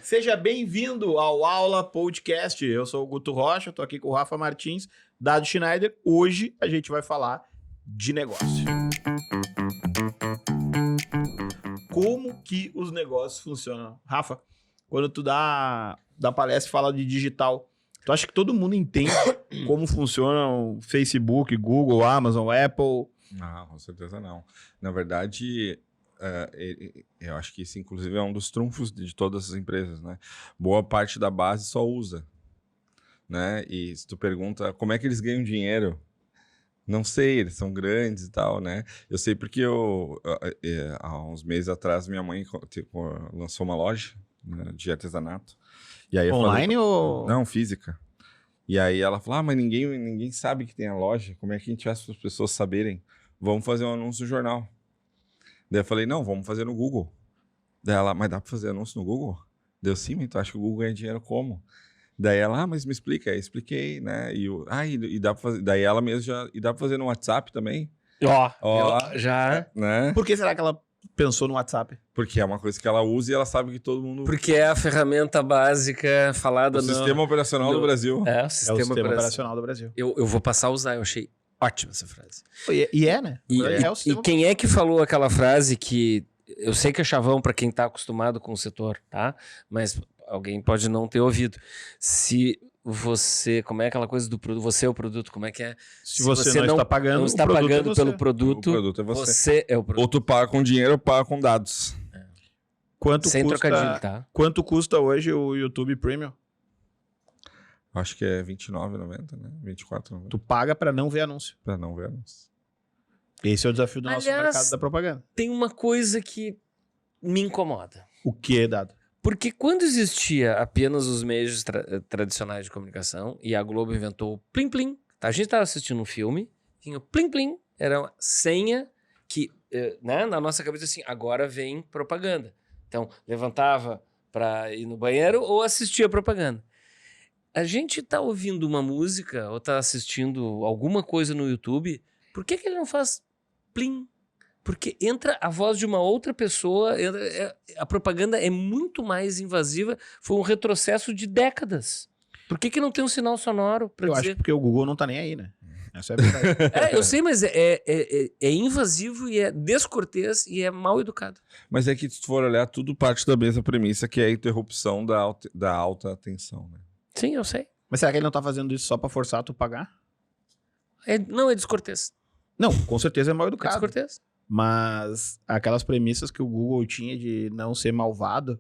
Seja bem-vindo ao Aula Podcast. Eu sou o Guto Rocha, estou aqui com o Rafa Martins, Dado Schneider. Hoje a gente vai falar de negócio. Como que os negócios funcionam? Rafa, quando tu dá palestra e fala de digital, tu acha que todo mundo entende como funcionam Facebook, Google, Amazon, Apple? Não, com certeza não. Na verdade, eu acho que isso, inclusive, é um dos trunfos de todas as empresas, né? Boa parte da base só usa, né? E se tu pergunta como é que eles ganham dinheiro, não sei, eles são grandes e tal, né? Eu sei porque há uns meses atrás, minha mãe lançou uma loja, né, de artesanato. E aí Online ou... Não, física. E aí ela falou, mas ninguém sabe que tem a loja, como é que a gente faz para as pessoas saberem? Vamos fazer um anúncio no jornal. Daí eu falei, não, vamos fazer no Google. Daí ela, mas dá para fazer anúncio no Google? Deu sim, mas tu acha que o Google ganha dinheiro como? Daí ela, mas me explica. Aí expliquei, né? E dá pra fazer, daí ela mesmo já, e dá para fazer no WhatsApp também? Já. Né? Por que será que ela pensou no WhatsApp? Porque é uma coisa que ela usa e ela sabe que todo mundo... Porque é a ferramenta básica falada no sistema operacional do Brasil. É, o sistema operacional do Brasil. Eu vou passar a usar, eu achei ótima essa frase. E é, né? E quem é que falou aquela frase que... Eu sei que é chavão para quem tá acostumado com o setor, tá? Mas alguém pode não ter ouvido. Se você... Como é aquela coisa do produto? Você é o produto, como é que é? Se você não está pagando, não está pagando pelo produto, o produto é você. Você é o produto. Ou tu paga com dinheiro ou paga com dados. Sem trocadilho, tá? Quanto custa hoje o YouTube Premium? Acho que é R$29,90, né? R$24,90. Tu paga para não ver anúncio. Para não ver anúncio. Esse é o desafio do nosso mercado da propaganda. Tem uma coisa que me incomoda. O que é dado? Porque quando existia apenas os meios tradicionais de comunicação e a Globo inventou o Plim Plim, a gente estava assistindo um filme, tinha o Plim Plim, era uma senha que, né, na nossa cabeça assim, agora vem propaganda. Então, levantava para ir no banheiro ou assistia a propaganda. A gente tá ouvindo uma música ou tá assistindo alguma coisa no YouTube, por que ele não faz plim? Porque entra a voz de uma outra pessoa, a propaganda é muito mais invasiva, foi um retrocesso de décadas. Por que não tem um sinal sonoro para dizer? Eu acho porque o Google não tá nem aí, né? Essa é a verdade. Eu sei, mas é invasivo e é descortês e é mal educado. Mas é que se tu for olhar, tudo parte da mesma premissa, que é a interrupção da alta atenção, né? Sim, eu sei. Mas será que ele não tá fazendo isso só pra forçar tu pagar? Não, é descortês. Não, com certeza é mal É educado. descortês. Mas aquelas premissas que o Google tinha de não ser malvado,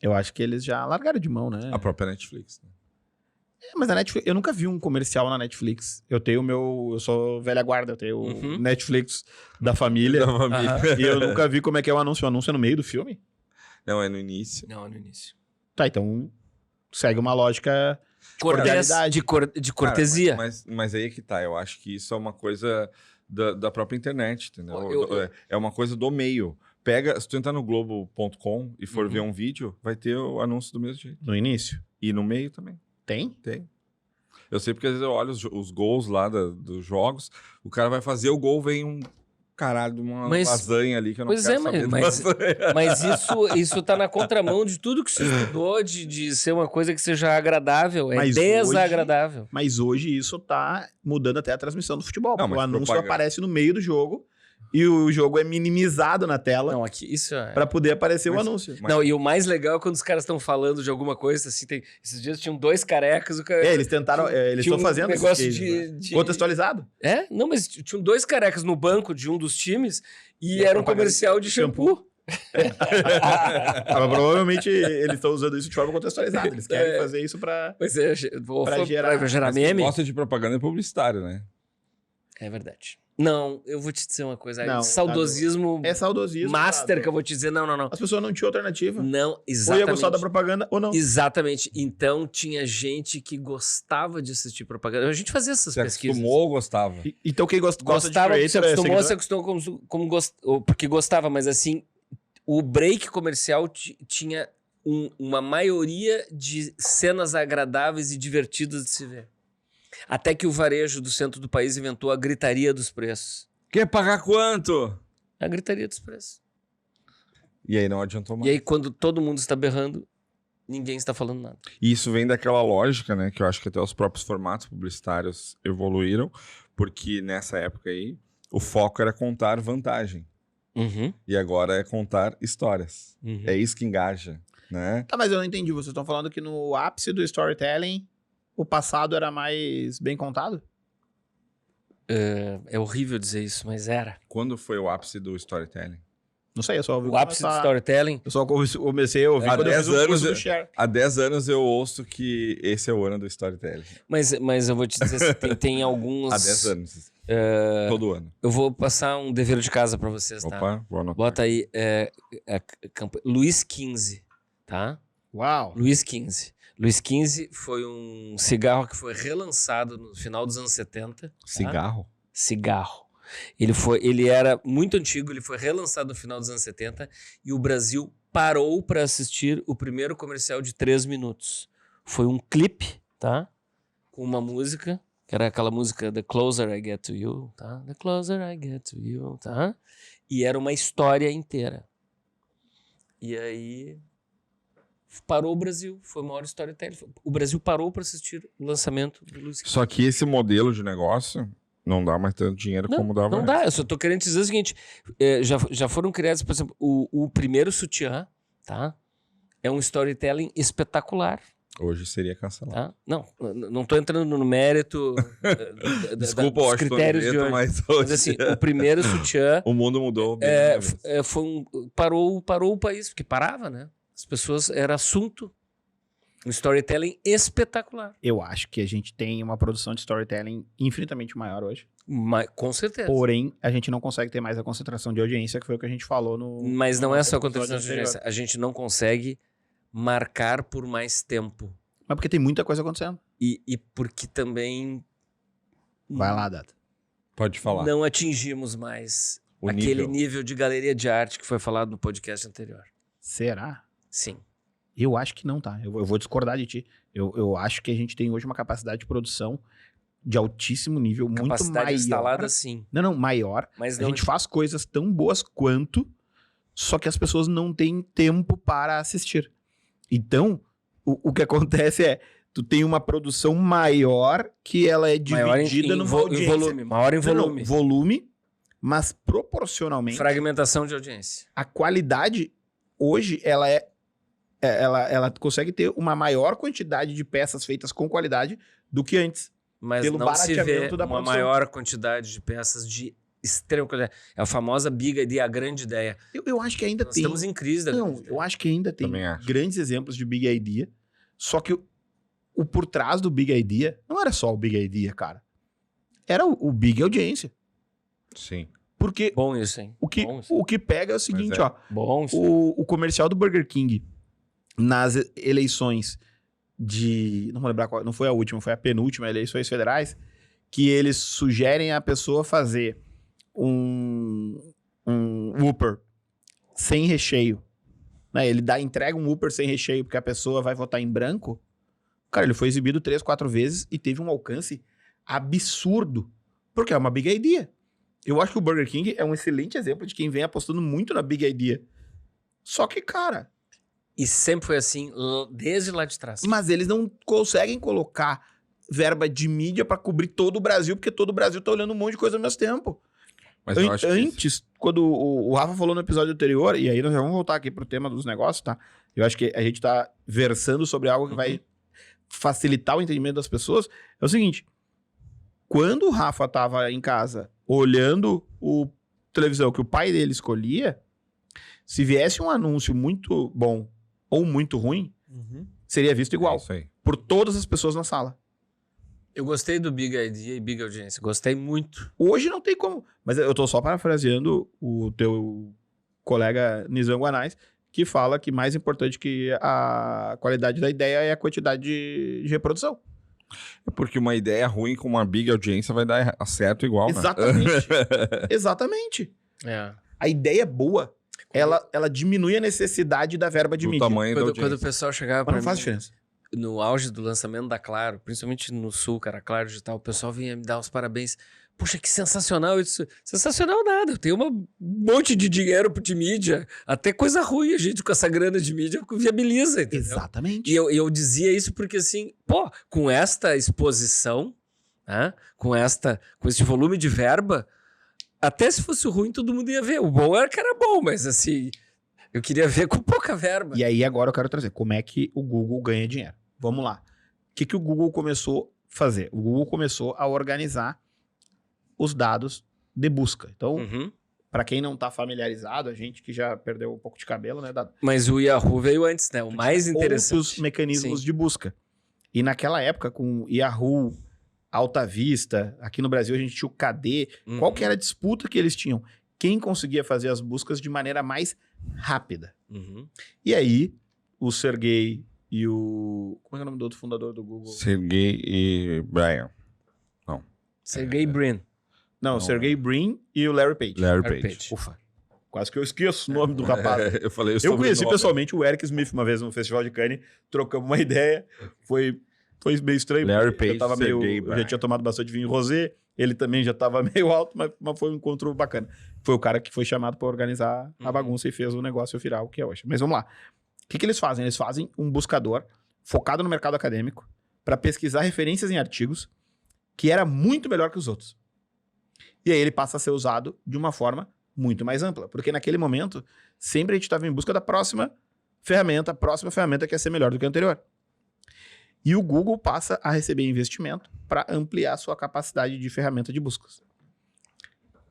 eu acho que eles já largaram de mão, né? A própria Netflix, né? Mas a Netflix, eu nunca vi um comercial na Netflix. Eu sou velha guarda, eu tenho o Netflix da família. Da família. E eu nunca vi como é que é o anúncio. O anúncio é no meio do filme? Não, é no início. Não, é no início. Tá, então segue uma lógica de cortesia. Cara, mas aí é que tá. Eu acho que isso é uma coisa da própria internet, entendeu? É uma coisa do meio. Se tu entrar no globo.com e for ver um vídeo, vai ter o anúncio do mesmo jeito. no início. E no meio também. Tem? Tem. Eu sei porque às vezes eu olho os gols lá dos jogos, o cara vai fazer o gol, vem um caralho de uma lasanha ali que eu não quero saber mas isso tá na contramão de tudo que se estudou de ser uma coisa que seja agradável, desagradável. Mas hoje isso tá mudando até a transmissão do futebol, Não, porque o anúncio propaganda aparece no meio do jogo e o jogo é minimizado na tela. Não, aqui isso é... Pra poder aparecer o anúncio. Não, e o mais legal é quando os caras estão falando de alguma coisa, assim, esses dias tinham 2 carecas, eles tentaram, eles estão fazendo negócio de contextualizado. Não, mas tinham 2 carecas no banco de um dos times e era um comercial de shampoo. Provavelmente eles estão usando isso de forma contextualizada. Eles querem fazer isso pra gerar meme. Quem gosta de propaganda é publicitário, né? É verdade. Não, eu vou te dizer uma coisa. Não, saudosismo. É saudosismo. Master que eu vou te dizer. Não. As pessoas não tinham alternativa. Não, exatamente. Ou ia gostar da propaganda ou não. Exatamente. Então tinha gente que gostava de assistir propaganda. A gente fazia essas pesquisas. Se acostumou ou gostava? Então quem gostava de creator, se acostumou porque gostava, mas assim, o break comercial tinha uma maioria de cenas agradáveis e divertidas de se ver. Até que o varejo do centro do país inventou a gritaria dos preços. Quer pagar quanto? A gritaria dos preços. E aí não adiantou mais. E aí quando todo mundo está berrando, ninguém está falando nada. E isso vem daquela lógica, né? Que eu acho que até os próprios formatos publicitários evoluíram, porque nessa época aí, o foco era contar vantagem. Uhum. E agora é contar histórias. Uhum. É isso que engaja, né? Tá, mas eu não entendi. Vocês estão falando que no ápice do storytelling, o passado era mais bem contado? É horrível dizer isso, mas era. Quando foi o ápice do storytelling? Não sei, eu só ouvi O ápice do storytelling. Eu só comecei a ouvir Há quando eu 10 fiz o curso anos do eu- Share. Há 10 anos eu ouço que esse é o ano do storytelling. Mas eu vou te dizer assim, tem alguns... Há 10 anos. Todo ano. Eu vou passar um dever de casa pra vocês, tá? Opa, vou anotar. Bota aí, Luiz XV, tá? Uau! Luiz XV. Luiz XV foi um cigarro que foi relançado no final dos anos 70. Tá? Cigarro? Cigarro. Ele era muito antigo, ele foi relançado no final dos anos 70 e o Brasil parou para assistir o primeiro comercial de 3 minutos. Foi um clipe, tá? Com uma música, que era aquela música The Closer I Get to You, tá? The Closer I Get to You, tá? E era uma história inteira. E aí parou o Brasil, foi o maior storytelling. O Brasil parou para assistir o lançamento do Luiz XV. Só que esse modelo de negócio não dá mais tanto dinheiro como dava Não antes. dá, eu só tô querendo dizer o seguinte, já foram criados, por exemplo, o primeiro sutiã, tá? É um storytelling espetacular, Hoje seria cancelado. tá? Não tô entrando no mérito Desculpa, dos Washington critérios de Neto, hoje. mas Mas hoje assim, o primeiro sutiã o mundo mudou. bem menos. parou o país, porque parava, né? As pessoas, era assunto, um storytelling espetacular. Eu acho que a gente tem uma produção de storytelling infinitamente maior hoje. Com certeza. Porém, a gente não consegue ter mais a concentração de audiência, que foi o que a gente falou no... Mas não no é nosso só episódio contra a anterior. audiência. A gente não consegue marcar por mais tempo. Mas porque tem muita coisa acontecendo. E porque também Vai lá, Data. Pode falar. não atingimos mais O aquele nível de galeria de arte que foi falado no podcast anterior. Será? Sim. Eu acho que não, tá? Eu vou discordar de ti. Eu acho que a gente tem hoje uma capacidade de produção de altíssimo nível, muito Capacidade maior. instalada, sim. Não, maior. Mas A não gente faz coisas tão boas quanto, só que as pessoas não têm tempo para assistir. Então, o que acontece é, tu tem uma produção maior que ela é maior dividida em numa audiência. volume. Maior em Não, volume. volume, mas proporcionalmente, Fragmentação de audiência. a qualidade hoje, ela consegue ter uma maior quantidade de peças feitas com qualidade do que antes. Mas Pelo não se vê barateamento da uma produção. maior quantidade de peças de extrema qualidade. É a famosa big idea, a grande ideia. Eu acho que ainda Nós tem... estamos em crise da Não, grande ideia. eu acho que ainda tem Também acho. grandes exemplos de Big Idea, só que o por trás do Big Idea não era só o Big Idea, cara. Era o Big Audiência. Sim. Porque Bom isso, hein? o Bom isso. que pega é o seguinte, é. ó. Bom isso. O comercial do Burger King nas eleições de... Não vou lembrar qual... Não foi a última, foi a penúltima, eleições federais, que eles sugerem a pessoa fazer um Whopper sem recheio. Né? Ele entrega um Whopper sem recheio porque a pessoa vai votar em branco. Cara, ele foi exibido 3, 4 vezes e teve um alcance absurdo. Porque é uma Big Idea. Eu acho que o Burger King é um excelente exemplo de quem vem apostando muito na Big Idea. Só que, cara... E sempre foi assim, desde lá de trás. Mas eles não conseguem colocar verba de mídia pra cobrir todo o Brasil, porque todo o Brasil tá olhando um monte de coisa ao mesmo tempo. Mas eu acho que Antes, quando o Rafa falou no episódio anterior, e aí nós já vamos voltar aqui pro tema dos negócios, tá? Eu acho que a gente tá versando sobre algo que vai facilitar o entendimento das pessoas. É o seguinte, quando o Rafa tava em casa olhando o televisão que o pai dele escolhia, se viesse um anúncio muito bom ou muito ruim, seria visto igual É isso aí. por todas as pessoas na sala. Eu gostei do Big Idea e Big Audiência. Gostei muito. Hoje não tem como. Mas eu tô só parafraseando o teu colega Nizam Guanais, que fala que mais importante que a qualidade da ideia é a quantidade de reprodução. É porque uma ideia ruim com uma big audiência vai dar certo igual, né? Exatamente. Exatamente. É. A ideia boa, ela diminui a necessidade da verba de Do mídia. tamanho da Quando audiência. o pessoal chegava Mas pra não mim, faz diferença. no auge do lançamento da Claro, principalmente no Sul, cara, Claro Digital, o pessoal vinha me dar os parabéns. Poxa, que sensacional isso. Sensacional nada. Eu tenho um monte de dinheiro de mídia. Até coisa ruim a gente com essa grana de mídia viabiliza, entendeu? Exatamente. E eu dizia isso porque assim, pô, com esta exposição, né, com esse volume de verba, até se fosse ruim todo mundo ia ver. O bom era que era bom, mas assim, eu queria ver com pouca verba. E aí agora eu quero trazer como é que o Google ganha dinheiro. Vamos lá. O que o Google começou a fazer? O Google começou a organizar os dados de busca. Então, para quem não tá familiarizado, a gente que já perdeu um pouco de cabelo, né? Mas o Yahoo veio antes, né? O mais interessante. Outros mecanismos de busca. E naquela época, com Yahoo, Alta Vista, aqui no Brasil a gente tinha o KD. Qual que era a disputa que eles tinham? Quem conseguia fazer as buscas de maneira mais rápida. E aí, o Sergey e o... Como é o nome do outro fundador do Google? Sergey e Brian. Sergey Brin. Não, o Sergey Brin e o Larry Page. Larry Page. Ufa. Quase que eu esqueço o nome do rapaz. Eu falei, Eu conheci pessoalmente o Eric Smith uma vez no Festival de Cannes, trocamos uma ideia, foi meio estranho. Larry Page, eu tava Sergey eu já tinha tomado bastante vinho rosé, ele também já tava meio alto, mas foi um encontro bacana. Foi o cara que foi chamado para organizar a bagunça e fez o negócio virar o que é hoje. Mas vamos lá. O que eles fazem? Eles fazem um buscador focado no mercado acadêmico para pesquisar referências em artigos que era muito melhor que os outros. E aí ele passa a ser usado de uma forma muito mais ampla. Porque naquele momento, sempre a gente estava em busca da próxima ferramenta que ia ser melhor do que a anterior. E o Google passa a receber investimento para ampliar sua capacidade de ferramenta de buscas.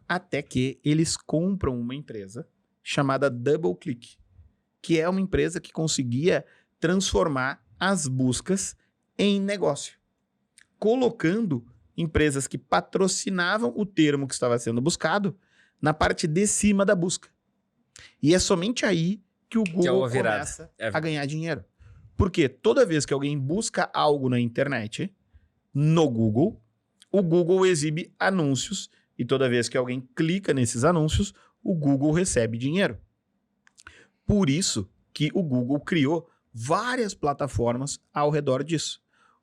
Até que eles compram uma empresa chamada DoubleClick, que é uma empresa que conseguia transformar as buscas em negócio, colocando empresas que patrocinavam o termo que estava sendo buscado na parte de cima da busca. E é somente aí que o Google começa a ganhar dinheiro. Porque toda vez que alguém busca algo na internet, no Google, o Google exibe anúncios e toda vez que alguém clica nesses anúncios, o Google recebe dinheiro. Por isso que o Google criou várias plataformas ao redor disso.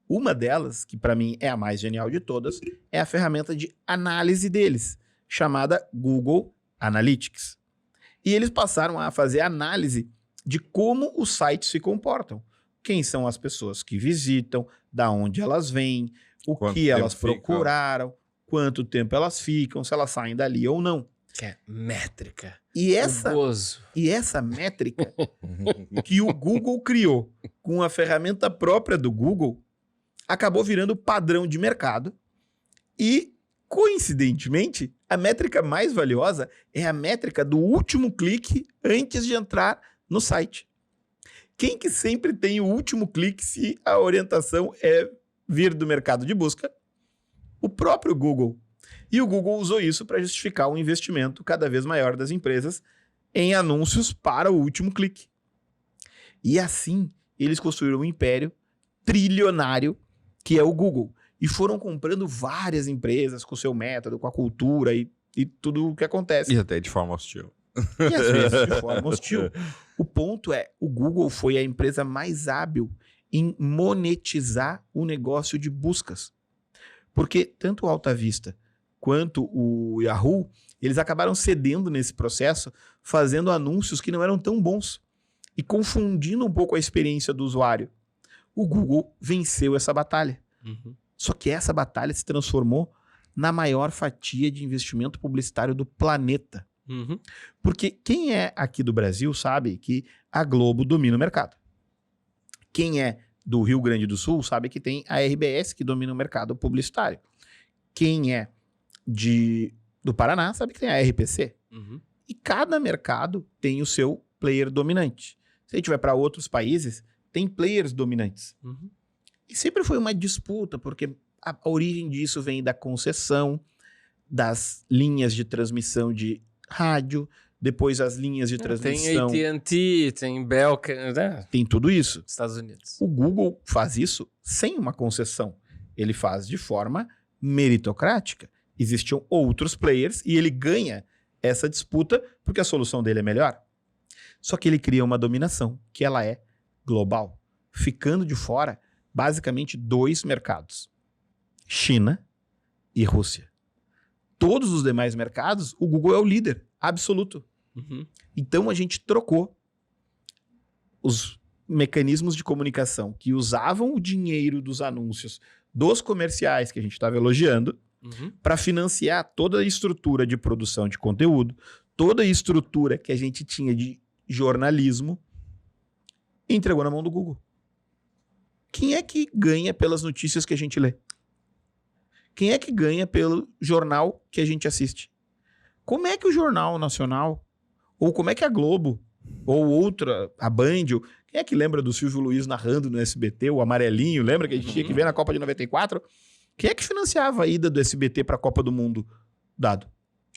Uma delas, que para mim é a mais genial de todas, é a ferramenta de análise deles, chamada Google Analytics. E eles passaram a fazer análise de como os sites se comportam. Quem são as pessoas que visitam, da onde elas vêm, o que elas procuraram, quanto tempo elas ficam, se elas saem dali ou não. Que é métrica. E essa métrica que o Google criou com a ferramenta própria do Google acabou virando padrão de mercado e, coincidentemente, a métrica mais valiosa é a métrica do último clique antes de entrar no site. Quem que sempre tem o último clique se a orientação é vir do mercado de busca? O próprio Google. E o Google usou isso para justificar um investimento cada vez maior das empresas em anúncios para o último clique. E assim, eles construíram um império trilionário que é o Google. E foram comprando várias empresas com o seu método, com a cultura e tudo o que acontece. E até de forma hostil. E às vezes de forma hostil. O ponto é, o Google foi a empresa mais hábil em monetizar o negócio de buscas. Porque tanto o Alta Vista quanto o Yahoo, eles acabaram cedendo nesse processo, fazendo anúncios que não eram tão bons e confundindo um pouco a experiência do usuário. O Google venceu essa batalha. Só que essa batalha se transformou na maior fatia de investimento publicitário do planeta. Porque quem é aqui do Brasil sabe que a Globo domina o mercado. Quem é do Rio Grande do Sul sabe que tem a RBS que domina o mercado publicitário. Quem é do Paraná sabe que tem a RPC. E cada mercado tem o seu player dominante. Se a gente vai para outros países, tem players dominantes. E sempre foi uma disputa, porque a origem disso vem da concessão, das linhas de transmissão de rádio, depois as linhas de transmissão... Tem AT&T, tem Bell, né? Tem tudo isso. Estados Unidos. O Google faz isso sem uma concessão. Ele faz de forma meritocrática. Existiam outros players e ele ganha essa disputa porque a solução dele é melhor. Só que ele cria uma dominação, que ela é global, ficando de fora basicamente dois mercados, China e Rússia. todos os demais mercados, o Google é o líder absoluto. Uhum. Então a gente trocou os mecanismos de comunicação que usavam o dinheiro dos anúncios dos comerciais que a gente estava elogiando Uhum. para financiar toda a estrutura de produção de conteúdo, toda a estrutura que a gente tinha de jornalismo, e entregou na mão do Google. Quem é que ganha pelas notícias que a gente lê? Quem é que ganha pelo jornal que a gente assiste? Como é que o Jornal Nacional, ou como é que a Globo, ou outra, a Band, quem é que lembra do Silvio Luiz narrando no SBT, o amarelinho, lembra que a gente tinha que ver na Copa de 94? Quem é que financiava a ida do SBT para a Copa do Mundo dado?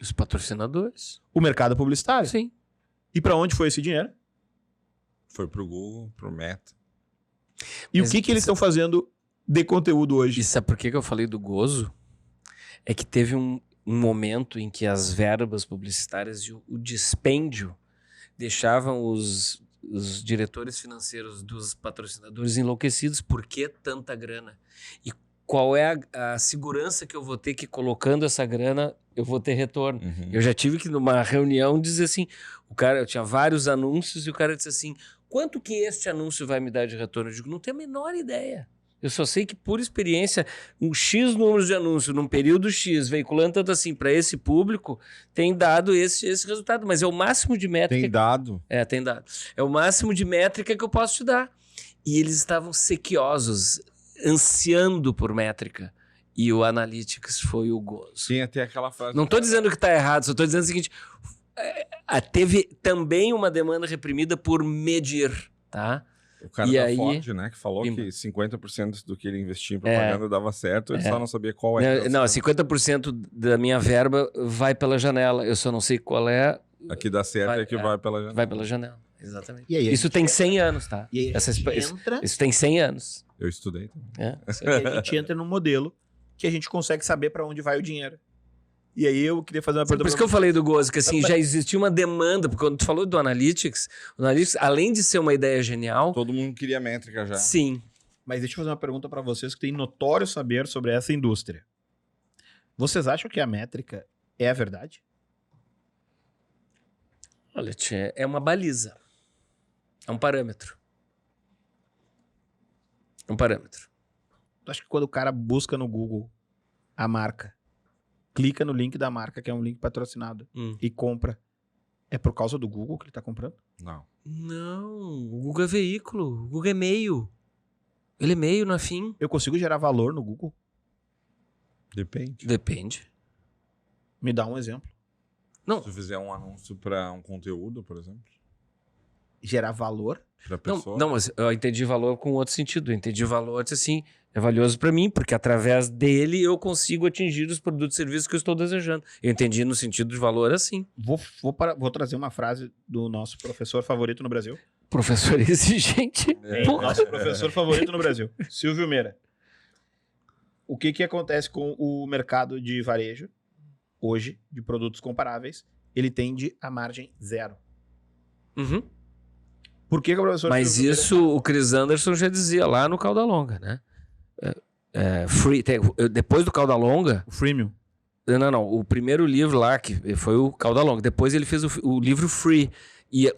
Os patrocinadores. O mercado publicitário. Sim. E para onde foi esse dinheiro? Foi pro Google, pro Meta. E Mas o que eles estão fazendo de conteúdo hoje? E sabe por que eu falei do gozo? É que teve um momento em que as verbas publicitárias e o dispêndio deixavam os diretores financeiros dos patrocinadores enlouquecidos. Por que tanta grana? E qual é a segurança que eu vou ter que colocando essa grana eu vou ter retorno? Uhum. Eu já tive que numa reunião dizer assim, eu tinha vários anúncios e o cara disse assim, quanto que este anúncio vai me dar de retorno? Eu digo, não tenho a menor ideia. Eu só sei que, por experiência, um X número de anúncio num período X, veiculando tanto assim para esse público, tem dado esse resultado. Mas é o máximo de métrica. Tem dado. Tem dado. É o máximo de métrica que eu posso te dar. E eles estavam sequiosos, ansiando por métrica. E o Analytics foi o gozo. Tinha até aquela frase. Não estou dizendo que está errado, só estou dizendo o seguinte: teve também uma demanda reprimida por medir, tá? O cara E da aí- Ford, né, que falou Pimba. que 50% do que ele investia em propaganda dava certo, ele só não sabia qual Não, 50% da minha verba vai pela janela. Eu só não sei qual é. Aqui dá certo Vai- é que vai pela janela. Vai pela janela. Exatamente. E aí, Isso tem 100 anos, tá? E aí a Essa gente isso, entra, isso tem 100 anos. Eu estudei também. É. e aí a gente entra num modelo que a gente consegue saber para onde vai o dinheiro. E aí eu queria fazer uma Por pergunta. isso que eu falei do gozo, que assim, Mas- já existia uma demanda, porque quando tu falou do Analytics, o Analytics, além de ser uma ideia genial, Todo mundo queria métrica já. sim. Mas deixa eu fazer uma pergunta para vocês que têm notório saber sobre essa indústria. Vocês acham que a métrica é a verdade? Olha, tia, é uma baliza. É um parâmetro. É um parâmetro. Tu acha que quando o cara busca no Google a marca, clica no link da marca, que é um link patrocinado, e compra, é por causa do Google que ele tá comprando? Não. Não, o Google é veículo, o Google é meio. Ele é meio, não é fim. Eu consigo gerar valor no Google? Depende. Depende. Me dá um exemplo. Não, Se tu fizer um anúncio para um conteúdo, por exemplo, Gerar valor? pra não, pessoa. não, mas eu entendi valor com outro sentido. Eu entendi valor, disse assim, é valioso para mim, porque através dele eu consigo atingir os produtos e serviços que eu estou desejando. Eu entendi no sentido de valor assim. Vou trazer uma frase do nosso professor favorito no Brasil. Professor exigente. Porra. Nosso professor favorito no Brasil, Silvio Meira. O que acontece com o mercado de varejo hoje, de produtos comparáveis? Ele tende a margem zero. Uhum. Por que o professor Mas Silvio Meira- isso o Chris Anderson já dizia lá no Cauda Longa, né? Depois do Cauda Longa, O freemium. não, o primeiro livro lá, que foi o Cauda Longa, depois ele fez o livro Free, e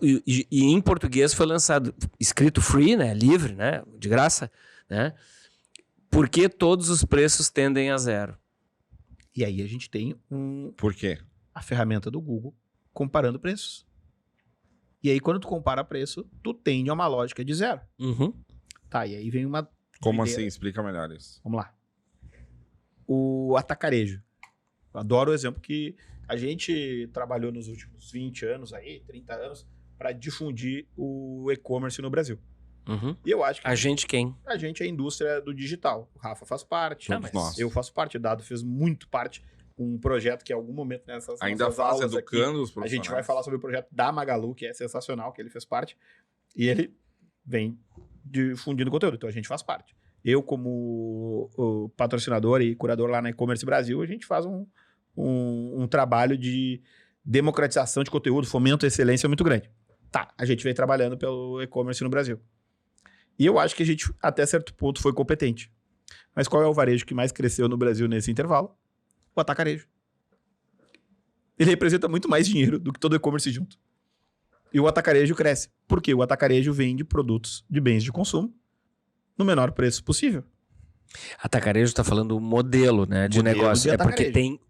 em português foi lançado, escrito Free, né, livre, né, de graça, né, porque todos os preços tendem a zero. E aí a gente tem Por quê? a ferramenta do Google comparando preços. E aí quando tu compara preço, tu tende a uma lógica de zero. Uhum. Tá, e aí vem uma... Como doideira. assim? Explica melhor isso. Vamos lá. O atacarejo. Eu adoro o exemplo que a gente trabalhou nos últimos 20 anos aí, 30 anos, para difundir o e-commerce no Brasil. Uhum. E eu acho que A gente quem? a gente é a indústria do digital. O Rafa faz parte, Todos nós. eu faço parte, o Dado fez muito parte. Um projeto que em algum momento nessas Ainda nossas faz aulas aqui, educando os a profissionais. gente vai falar sobre o projeto da Magalu, que é sensacional, que ele fez parte. E ele vem difundindo conteúdo, então a gente faz parte. Eu, como o patrocinador e curador lá na E-Commerce Brasil, a gente faz um trabalho de democratização de conteúdo, fomento à excelência muito grande. Tá, a gente vem trabalhando pelo e-commerce no Brasil. E eu acho que a gente, até certo ponto, foi competente. Mas qual é o varejo que mais cresceu no Brasil nesse intervalo? O atacarejo. ele representa muito mais dinheiro do que todo e-commerce junto. E o atacarejo cresce. Por quê? O atacarejo vende produtos de bens de consumo no menor preço possível. Atacarejo tá falando o modelo, né, de Modelo negócio. de É porque atacarejo. tem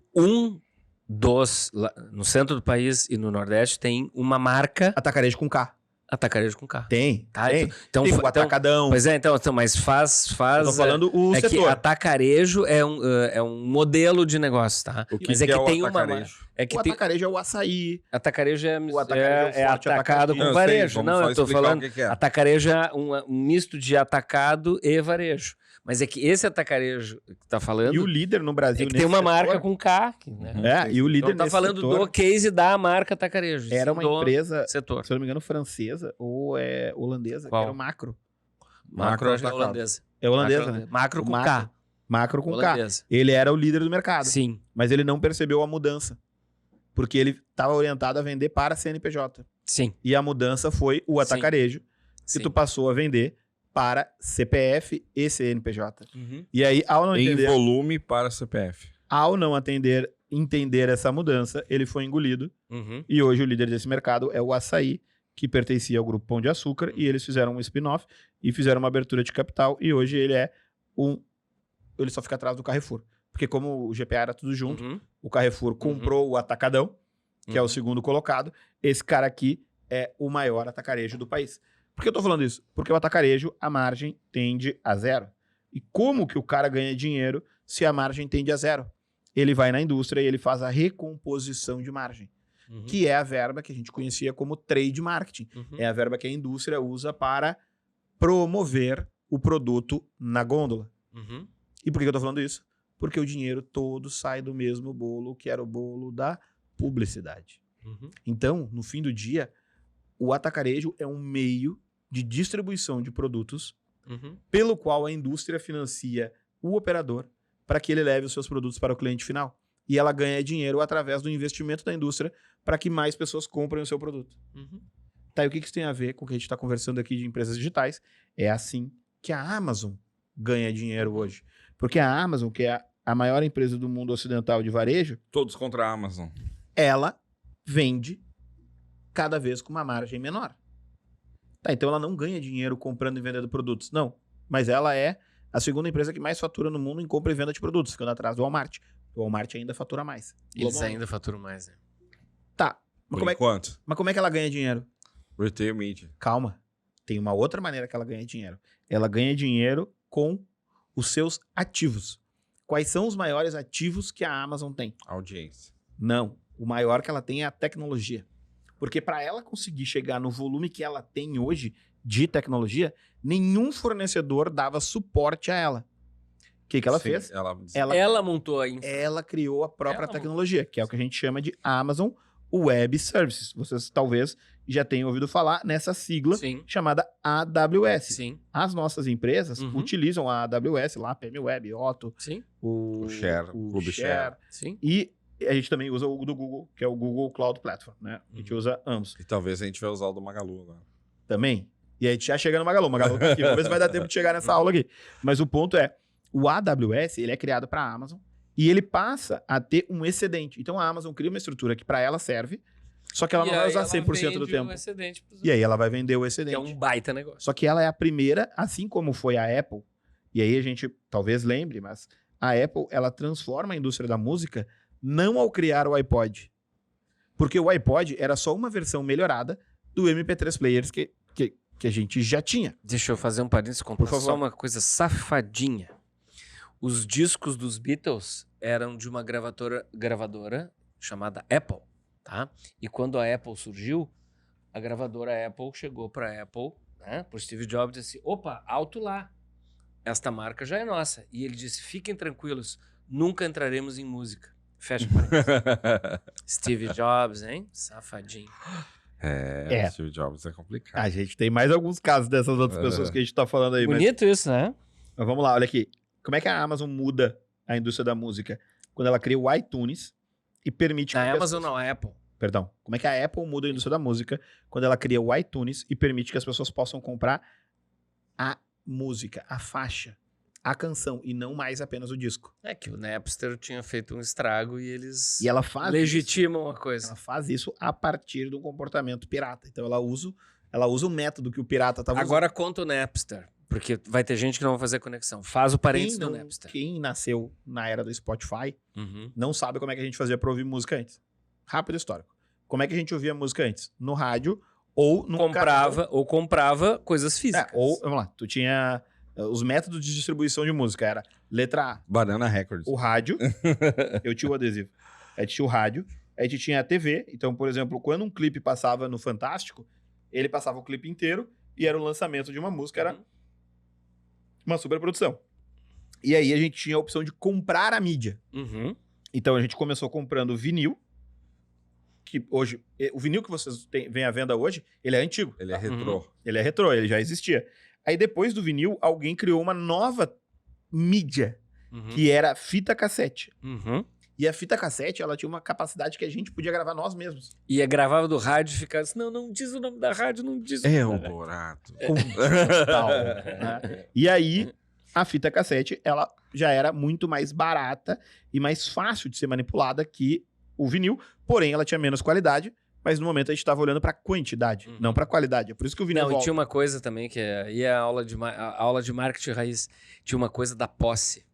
no centro do país e no Nordeste tem uma marca Atacarejo com K. atacarejo com K. Tem. Tá, tem. então, Tem o então, atacadão. pois é, então, mas faz Eu tô falando o é que setor. atacarejo é um modelo de negócio, tá? O que Mas é que que é o tem atacarejo? é que O tem atacarejo é o açaí. atacarejo é O atacarejo é o forte atacado atacadinho. com Não, eu varejo. sei, Não, vamos eu só tô explicar falando o que é. atacarejo é um misto de atacado e varejo. Mas é que esse atacarejo que tá falando E o líder no Brasil é que tem uma nesse marca setor- com K, né? É, e o líder Então tá nesse falando setor do case da marca atacarejo. era sim, uma do empresa, setor. se eu não me engano, francesa ou é holandesa, Qual? que era o Macro. Macro acho que é atacado. holandesa. É holandesa, né? Macro O com Macro. K. Macro com K. Holandesa. Ele era o líder do mercado, Sim. mas ele não percebeu a mudança. Porque ele estava orientado a vender para CNPJ. Sim. E a mudança foi o atacarejo, que Sim. tu passou a vender para CPF e CNPJ. Uhum. E aí, ao não Em entender, volume para CPF. ao não entender essa mudança, ele foi engolido. Uhum. E hoje o líder desse mercado é o Açaí, que pertencia ao grupo Pão de Açúcar, e eles fizeram um spin-off e fizeram uma abertura de capital, e hoje ele é ele só fica atrás do Carrefour. Porque como o GPA era tudo junto, Uhum. o Carrefour comprou o Atacadão, que é o Uhum. segundo colocado. Esse cara aqui é o maior atacarejo do país. Por que eu tô falando isso? Porque o atacarejo, a margem tende a zero. E como que o cara ganha dinheiro se a margem tende a zero? Ele vai na indústria e ele faz a recomposição de margem, Uhum. que é a verba que a gente conhecia como trade marketing. Uhum. É a verba que a indústria usa para promover o produto na gôndola. Uhum. E por que eu tô falando isso? Porque o dinheiro todo sai do mesmo bolo, que era o bolo da publicidade. Uhum. Então, no fim do dia, o atacarejo é um meio de distribuição de produtos Uhum. pelo qual a indústria financia o operador para que ele leve os seus produtos para o cliente final. E ela ganha dinheiro através do investimento da indústria para que mais pessoas comprem o seu produto. Uhum. Tá, e o que isso tem a ver com o que a gente está conversando aqui de empresas digitais? É assim que a Amazon ganha dinheiro hoje. Porque a Amazon, que é a maior empresa do mundo ocidental de varejo, Todos contra a Amazon. ela vende cada vez com uma margem menor. Tá, então ela não ganha dinheiro comprando e vendendo produtos. Não. Mas ela é a segunda empresa que mais fatura no mundo em compra e venda de produtos, ficando atrás do Walmart. O Walmart ainda fatura mais. Eles Globalmente. ainda faturam mais, né? Tá. Mas Por como, enquanto. mas como é que ela ganha dinheiro? Retail Media. Calma. Tem uma outra maneira que ela ganha dinheiro. Ela ganha dinheiro com os seus ativos. Quais são os maiores ativos que a Amazon tem? Audiência. Não. O maior que ela tem é a tecnologia. Porque para ela conseguir chegar no volume que ela tem hoje de tecnologia, nenhum fornecedor dava suporte a ela. O que ela Sim, fez? Ela Ela montou a infra. Ela criou a própria Ela tecnologia, que é o que a gente chama de Amazon Web Services. Vocês talvez já tenham ouvido falar nessa sigla Sim. chamada AWS. Sim. As nossas empresas Uhum. utilizam a AWS lá, PM Web, Otto, Sim. O Share, o Clube Share. Sim. E a gente também usa o do Google, que é o Google Cloud Platform, né? A gente usa ambos E talvez a gente vai usar o do Magalu agora. também. E aí a gente já chega no Magalu. Magalu tá aqui. Vamos ver se vai dar tempo de chegar nessa aula aqui. Mas o ponto é, o AWS, ele é criado para a Amazon e ele passa a ter um excedente. Então a Amazon cria uma estrutura que para ela serve, só que ela não vai usar 100% do tempo. E aí ela vai vender o Que excedente. é um baita negócio. Só que ela é a primeira, assim como foi a Apple, e aí a gente talvez lembre, mas a Apple, ela transforma a indústria da música não ao criar o iPod. Porque o iPod era só uma versão melhorada do MP3 Players que a gente já tinha. Deixa eu fazer um parênteses, contar Por favor. só uma coisa safadinha. Os discos dos Beatles eram de uma gravadora chamada Apple, tá? E quando a Apple surgiu, a gravadora Apple chegou para Apple, né, pro Steve Jobs e disse: opa, alto lá, esta marca já é nossa. E ele disse: fiquem tranquilos, nunca entraremos em música. Fecha parênteses. Steve Jobs, hein? Safadinho. É. Steve Jobs é complicado. A gente tem mais alguns casos dessas outras pessoas que a gente tá falando aí. Bonito isso, né? Mas vamos lá, olha aqui. Como é que a Amazon muda a indústria da música? Quando ela cria o iTunes e permite... Na que Amazon pessoas- não, a Apple. Perdão. Como é que a Apple muda a indústria da música quando ela cria o iTunes e permite que as pessoas possam comprar a música, a faixa? a canção e não mais apenas o disco. É que o Napster tinha feito um estrago e eles E ela faz legitimam a isso, coisa. ela faz isso a partir do comportamento pirata. Então ela usa o método que o pirata estava usando. Agora conta o Napster, porque vai ter gente que não vai fazer conexão. Faz o parênteses do Napster. Quem nasceu na era do Spotify Uhum. não sabe como é que a gente fazia pra ouvir música antes. Rápido histórico. Como é que a gente ouvia música antes? No rádio ou no comprava coisas físicas. vamos lá, tu tinha os métodos de distribuição de música. Era letra A, Banana Records. o rádio. Eu tinha o adesivo. Aí tinha o rádio. Aí tinha a TV. Então, por exemplo, quando um clipe passava no Fantástico, ele passava o clipe inteiro e era o lançamento de uma música, era uma superprodução. E aí a gente tinha a opção de comprar a mídia. Uhum. Então a gente começou comprando vinil, que hoje, o vinil que vocês veem à venda hoje, ele é antigo. Ele é retrô. Ele é retrô, ele já existia. Aí depois do vinil, alguém criou uma nova mídia, Uhum. que era fita cassete. Uhum. E a fita cassete, ela tinha uma capacidade que a gente podia gravar nós mesmos. E gravava do rádio e ficava assim, não diz o nome da rádio, não diz o É nome o da rádio. Borato. Tal, né? E aí, a fita cassete, ela já era muito mais barata e mais fácil de ser manipulada que o vinil. Porém, ela tinha menos qualidade, mas no momento a gente estava olhando para quantidade, não para qualidade. É por isso que o vinil Não, e volta. tinha uma coisa também, que aí a aula de marketing raiz, tinha uma coisa da posse,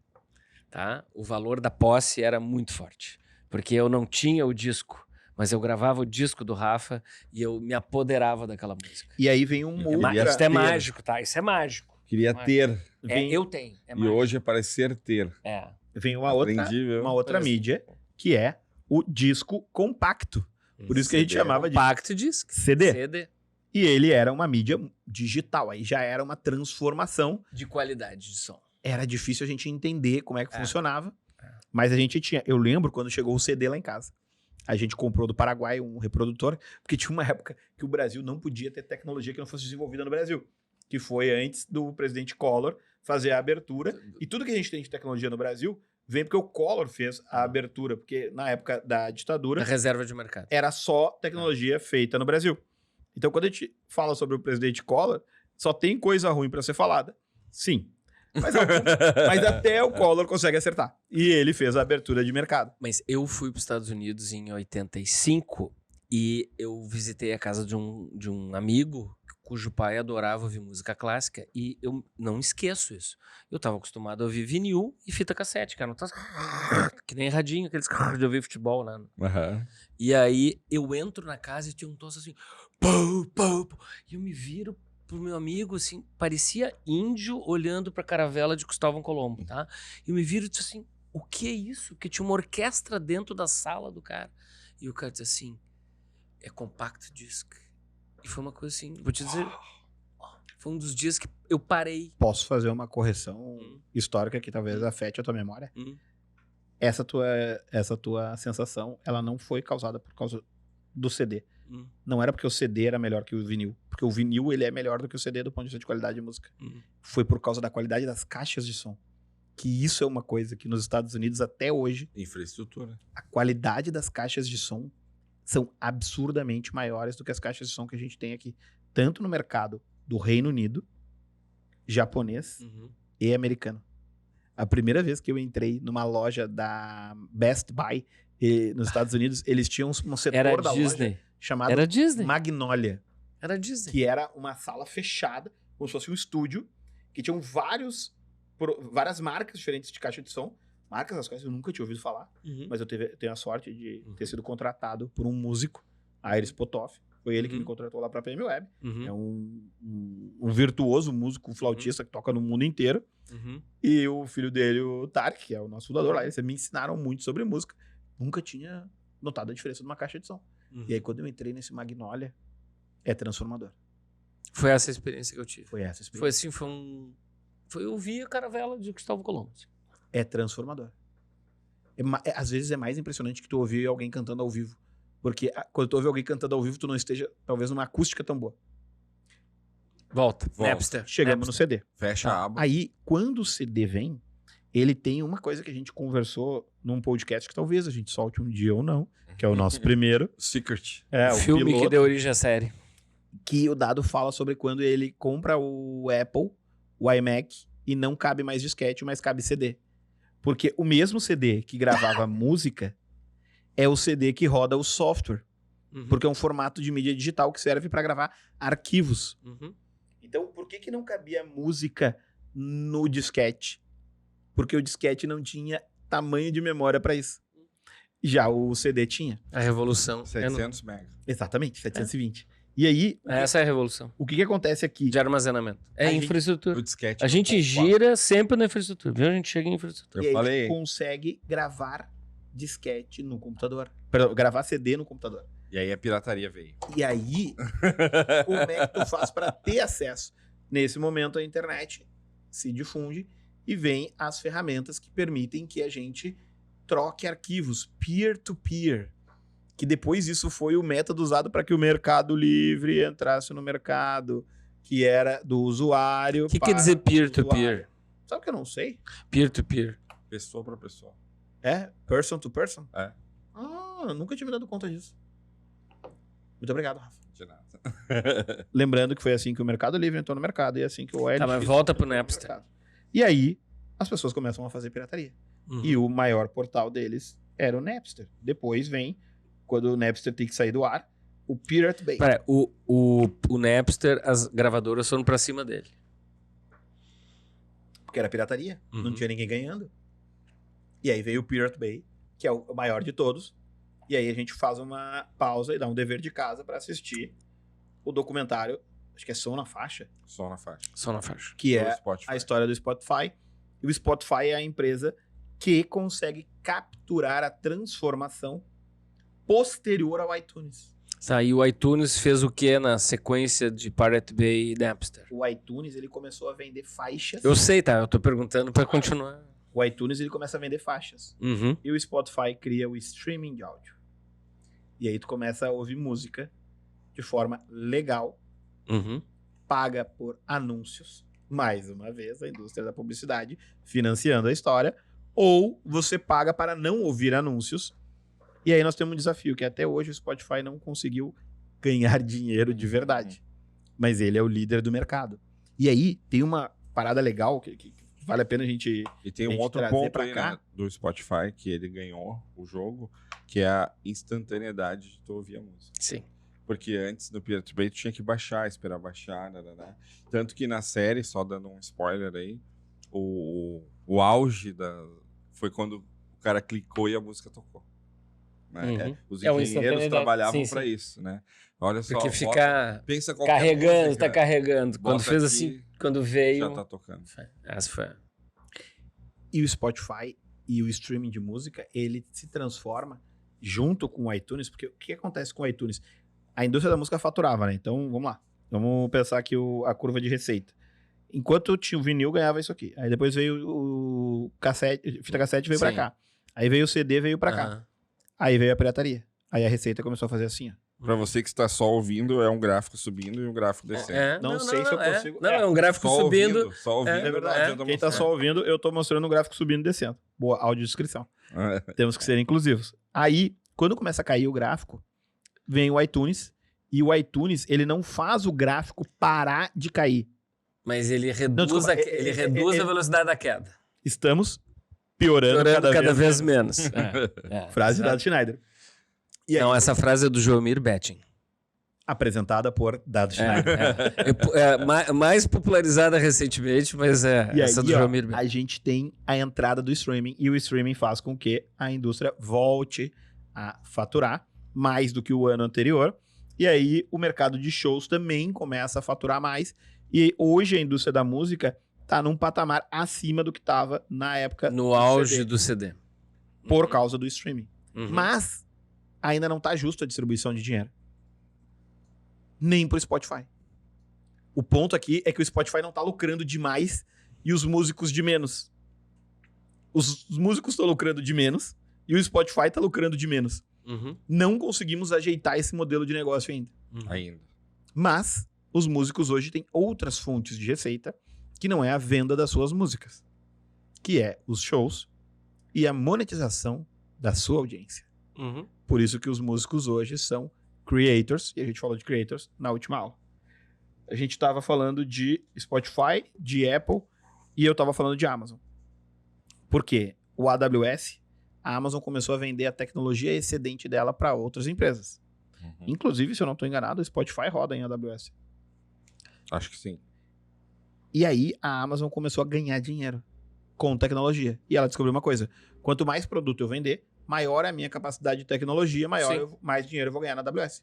tá? O valor da posse era muito forte, porque eu não tinha o disco, mas eu gravava o disco do Rafa e eu me apoderava daquela música. E aí vem um outra... Isso é mágico, tá? Isso é mágico. Queria ter. Eu tenho. É E mágico. hoje é parecer ter. É. Vem uma Aprendível. outra Por exemplo. mídia, que é o disco compacto. Por isso que a gente CD. chamava de Compacto disc. CD. CD E ele era uma mídia digital, aí já era uma transformação. de qualidade de som. Era difícil a gente entender como é que funcionava, mas a gente tinha... Eu lembro quando chegou o CD lá em casa. A gente comprou do Paraguai um reprodutor, porque tinha uma época que o Brasil não podia ter tecnologia que não fosse desenvolvida no Brasil, que foi antes do presidente Collor fazer a abertura. E tudo que a gente tem de tecnologia no Brasil vem porque o Collor fez a abertura, porque na época da ditadura Da reserva de mercado. era só tecnologia feita no Brasil. Então, quando a gente fala sobre o presidente Collor, só tem coisa ruim para ser falada. Sim. Mas até o Collor consegue acertar. E ele fez a abertura de mercado. Mas eu fui para os Estados Unidos em 85 e eu visitei a casa de um amigo cujo pai adorava ouvir música clássica e eu não esqueço isso. Eu estava acostumado a ouvir vinil e fita cassete, cara. Não tá... Que nem radinho, aqueles caras de ouvir futebol, né? Aham. E aí eu entro na casa e tinha um tosse assim, pô, pô, pô. E eu me viro pro meu amigo, assim, parecia índio olhando pra caravela de Cristóvão Colombo, tá? E eu me viro e disse assim, o que é isso? Porque tinha uma orquestra dentro da sala do cara. E o cara disse assim, é compact disc. E foi uma coisa assim, vou te dizer, foi um dos dias que eu parei. Posso fazer uma correção histórica que talvez afete a tua memória? Essa tua sensação, ela não foi causada por causa do CD. Não era porque o CD era melhor que o vinil. Porque o vinil, ele é melhor do que o CD do ponto de vista de qualidade de música. Foi por causa da qualidade das caixas de som. Que isso é uma coisa que nos Estados Unidos, até hoje, Infraestrutura. a qualidade das caixas de som são absurdamente maiores do que as caixas de som que a gente tem aqui. Tanto no mercado do Reino Unido, japonês e americano. A primeira vez que eu entrei numa loja da Best Buy nos Estados Unidos, eles tinham um setor Era da Disney. loja chamado Era Disney. Magnolia, Era Disney. que era uma sala fechada, como se fosse um estúdio, que tinham várias marcas diferentes de caixa de som, marcas das quais eu nunca tinha ouvido falar, mas eu tenho a sorte de ter sido contratado por um músico, Aires Potoff. Foi ele que me contratou lá pra PM Web. É um virtuoso músico flautista que toca no mundo inteiro. E o filho dele, o Tarek, que é o nosso fundador lá, eles me ensinaram muito sobre música. Nunca tinha notado a diferença de uma caixa de som. E aí, quando eu entrei nesse Magnolia, é transformador. Foi essa a experiência que eu tive. Foi essa a experiência. Foi assim, foi ouvir a caravela de Cristóvão Colombo. É transformador. Às vezes é mais impressionante que tu ouvir alguém cantando ao vivo. Porque quando tu ouve alguém cantando ao vivo, tu não esteja, talvez, numa acústica tão boa. Volta. Volta. Napster. Chegamos no CD. Fecha a aba. Aí, quando o CD vem, ele tem uma coisa que a gente conversou num podcast que talvez a gente solte um dia ou não, que é o nosso primeiro. Secret. O Filme piloto, que deu origem à série. que o Dado fala sobre quando ele compra o Apple, o iMac e não cabe mais disquete, mas cabe CD. Porque o mesmo CD que gravava música é o CD que roda o software. Uhum. Porque é um formato de mídia digital que serve para gravar arquivos. Uhum. Então, por que não cabia música no disquete? Porque o disquete não tinha tamanho de memória para isso. Já o CD tinha. A revolução. 700 mega. Exatamente, 720. E aí, Essa é a revolução o que acontece aqui? de armazenamento. É A gente- infraestrutura. O disquete. A gente gira sempre na infraestrutura. Viu? A gente chega em infraestrutura. E aí Eu a falei. gente consegue gravar disquete no computador. Perdão, gravar CD no computador. E aí a pirataria veio. E aí, como é que tu faz para ter acesso? Nesse momento, a internet se difunde e vem as ferramentas que permitem que a gente troque arquivos peer-to-peer. Que depois isso foi o método usado para que o Mercado Livre entrasse no mercado, que era do usuário. O que para quer dizer o peer-to-peer? usuário. Sabe o que eu não sei? Peer-to-peer. Pessoa para pessoa. É? Person to person? É. Ah, eu nunca tinha me dado conta disso. Muito obrigado, Rafa. De nada. Lembrando que foi assim que o Mercado Livre entrou no mercado e assim que o OLX Tá, mas volta pro entrou no Napster. mercado. E aí, as pessoas começam a fazer pirataria. Uhum. E o maior portal deles era o Napster. Depois vem, quando o Napster tem que sair do ar, o Pirate Bay. Pera, o Napster, as gravadoras foram pra cima dele. Porque era pirataria. Uhum. Não tinha ninguém ganhando. E aí veio o Pirate Bay, que é o maior de todos. E aí a gente faz uma pausa e dá um dever de casa para assistir o documentário, acho que é Som na Faixa, Só na faixa. Só na faixa. que Do é Spotify. a história do Spotify. E o Spotify é a empresa que consegue capturar a transformação posterior ao iTunes. Tá, e o iTunes fez o que na sequência de Pirate Bay e Napster? O iTunes, ele começou a vender faixas. Eu sei, tá? Eu tô perguntando pra continuar. O iTunes, ele começa a vender faixas. Uhum. E o Spotify cria o streaming de áudio. E aí tu começa a ouvir música de forma legal, Uhum. paga por anúncios. Mais uma vez, a indústria da publicidade financiando a história. Ou você paga para não ouvir anúncios. E aí nós temos um desafio, que até hoje o Spotify não conseguiu ganhar dinheiro de verdade. Mas ele é o líder do mercado. E aí tem uma parada legal que vale a pena a gente... E tem a um gente outro trazer ponto pra aí, cá. né, do Spotify, que ele ganhou o jogo, que é a instantaneidade de tu ouvir a música. Sim. Porque antes no Pirate Bay tu tinha que baixar, esperar baixar, né? Tanto que na série, só dando um spoiler aí, o auge foi quando o cara clicou e a música tocou. Né? Uhum. Os É uma engenheiros instantaneidade. trabalhavam Sim, para sim. isso, né? Olha só, Porque ficar pensa qualquer carregando, música, tá carregando. Quando bota fez aqui, assim, quando veio... já tá tocando. Essa foi. E o Spotify e o streaming de música, ele se transforma junto com o iTunes, porque o que acontece com o iTunes? A indústria da música faturava, né? Então, vamos lá. Vamos pensar aqui a curva de receita. Enquanto tinha o vinil, ganhava isso aqui. Aí depois veio o cassete, fita cassete veio pra Sim. cá. Aí veio o CD, veio pra cá. Aham. Aí veio a pirataria. Aí a receita começou a fazer assim, ó. Pra você que está só ouvindo, é um gráfico subindo e um gráfico descendo. Não sei se eu é. consigo- Não, é. é um gráfico Só subindo. ouvindo, só ouvindo. É não verdade. adianta Quem tá mostrar. só ouvindo, eu tô mostrando o gráfico subindo e descendo. Boa, audiodescrição. É. Temos que ser inclusivos. Aí, quando começa a cair o gráfico, vem o iTunes. E o iTunes, ele não faz o gráfico parar de cair. Mas ele reduz, desculpa, ele reduz a velocidade da queda. Estamos piorando Piorando cada vez menos. menos. É. Frase Exato. da Schneider. E aí, Não, essa frase é do Joelmir Betting. apresentada por Dado Schneider. Mais popularizada recentemente, mas E essa aí, do ó, Joelmir Betting. a gente tem a entrada do streaming e o streaming faz com que a indústria volte a faturar mais do que o ano anterior. E aí o mercado de shows também começa a faturar mais. E hoje a indústria da música está num patamar acima do que estava na época No do auge CD, do CD. por causa do streaming. Uhum. Mas ainda não está justo a distribuição de dinheiro. Nem pro Spotify. O ponto aqui é que o Spotify não tá lucrando demais e os músicos de menos. Os músicos estão lucrando de menos e o Spotify tá lucrando de menos. Uhum. Não conseguimos ajeitar esse modelo de negócio ainda. Uhum. Ainda. Mas os músicos hoje têm outras fontes de receita que não é a venda das suas músicas, que é os shows e a monetização da sua audiência. Uhum. Por isso que os músicos hoje são creators, e a gente falou de creators na última aula. A gente estava falando de Spotify, de Apple E eu tava falando de Amazon. Por quê? O AWS, a Amazon começou a vender a tecnologia excedente dela para outras empresas. Inclusive, se eu não estou enganado, o Spotify roda em AWS. Acho que sim. E aí, a Amazon começou a ganhar dinheiro com tecnologia. E ela descobriu uma coisa. Quanto mais produto eu vender, maior é a minha capacidade de tecnologia, mais dinheiro eu vou ganhar na AWS.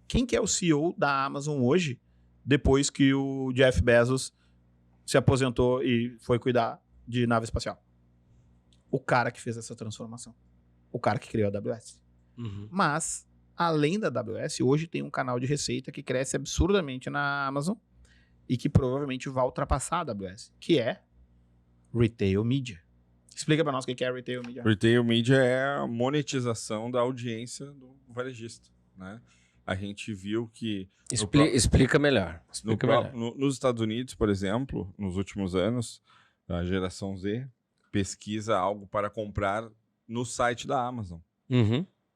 Quem que é o CEO da Amazon hoje, depois que o Jeff Bezos se aposentou e foi cuidar de nave espacial? O cara que fez essa transformação. O cara que criou a AWS. Mas, além da AWS, hoje tem um canal de receita que cresce absurdamente na Amazon e que provavelmente vai ultrapassar a AWS, que é Retail Media. Explica pra nós o que é Retail Media. Retail Media é a monetização da audiência do varejista, né? A gente viu que... Explica melhor. Nos Estados Unidos, por exemplo, nos últimos anos, a geração Z pesquisa algo para comprar no site da Amazon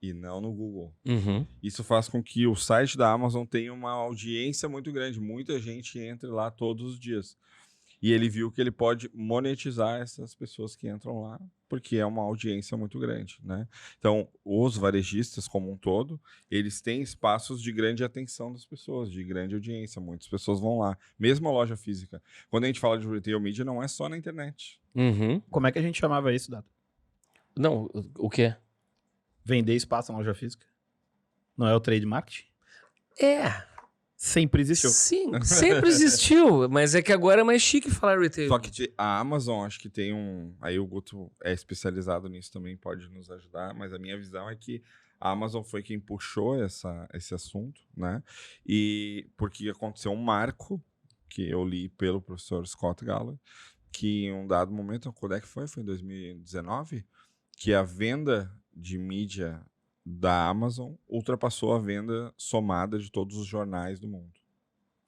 e não no Google. Isso faz com que o site da Amazon tenha uma audiência muito grande. Muita gente entra lá todos os dias. E ele viu que ele pode monetizar essas pessoas que entram lá, porque é uma audiência muito grande, né? Então, os varejistas como um todo, eles têm espaços de grande atenção das pessoas, de grande audiência. Muitas pessoas vão lá. Mesmo a loja física. Quando a gente fala de retail media, não é só na internet. Como é que a gente chamava isso, Dado? Não, o quê? Vender espaço na loja física? Não é o trade marketing? É. Sempre existiu. Sim, sempre existiu. Mas é que agora é mais chique falar retail. Só que a Amazon, acho que tem um... Aí o Guto é especializado nisso também, pode nos ajudar. Mas a minha visão é que a Amazon foi quem puxou esse assunto, né? E porque aconteceu um marco, que eu li pelo professor Scott Galloway, que em um dado momento, quando é que foi? Foi em 2019? Que a venda de mídia da Amazon ultrapassou a venda somada de todos os jornais do mundo.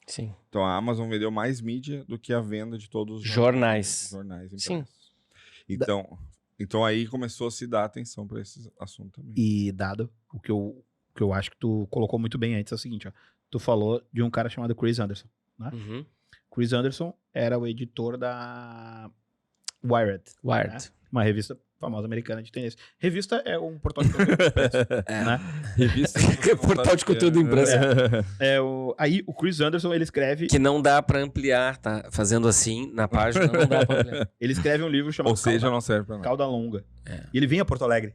Sim. Então a Amazon vendeu mais mídia do que a venda de todos os jornais impressos. Sim. Então aí começou a se dar atenção para esse assunto também. E Dado, o que eu acho que tu colocou muito bem antes é o seguinte, ó. Tu falou de um cara chamado Chris Anderson, né? Chris Anderson era o editor da Wired. Né? Uma revista famosa americana de tendência. Revista é um portal de conteúdo impresso. Né? Revista portal de conteúdo impresso. Aí o Chris Anderson, ele escreve... Que não dá pra ampliar, tá? Fazendo assim na página, não dá pra ampliar. Ele escreve um livro chamado... Ou seja, não serve pra nada. Cauda Longa. E ele vinha a Porto Alegre.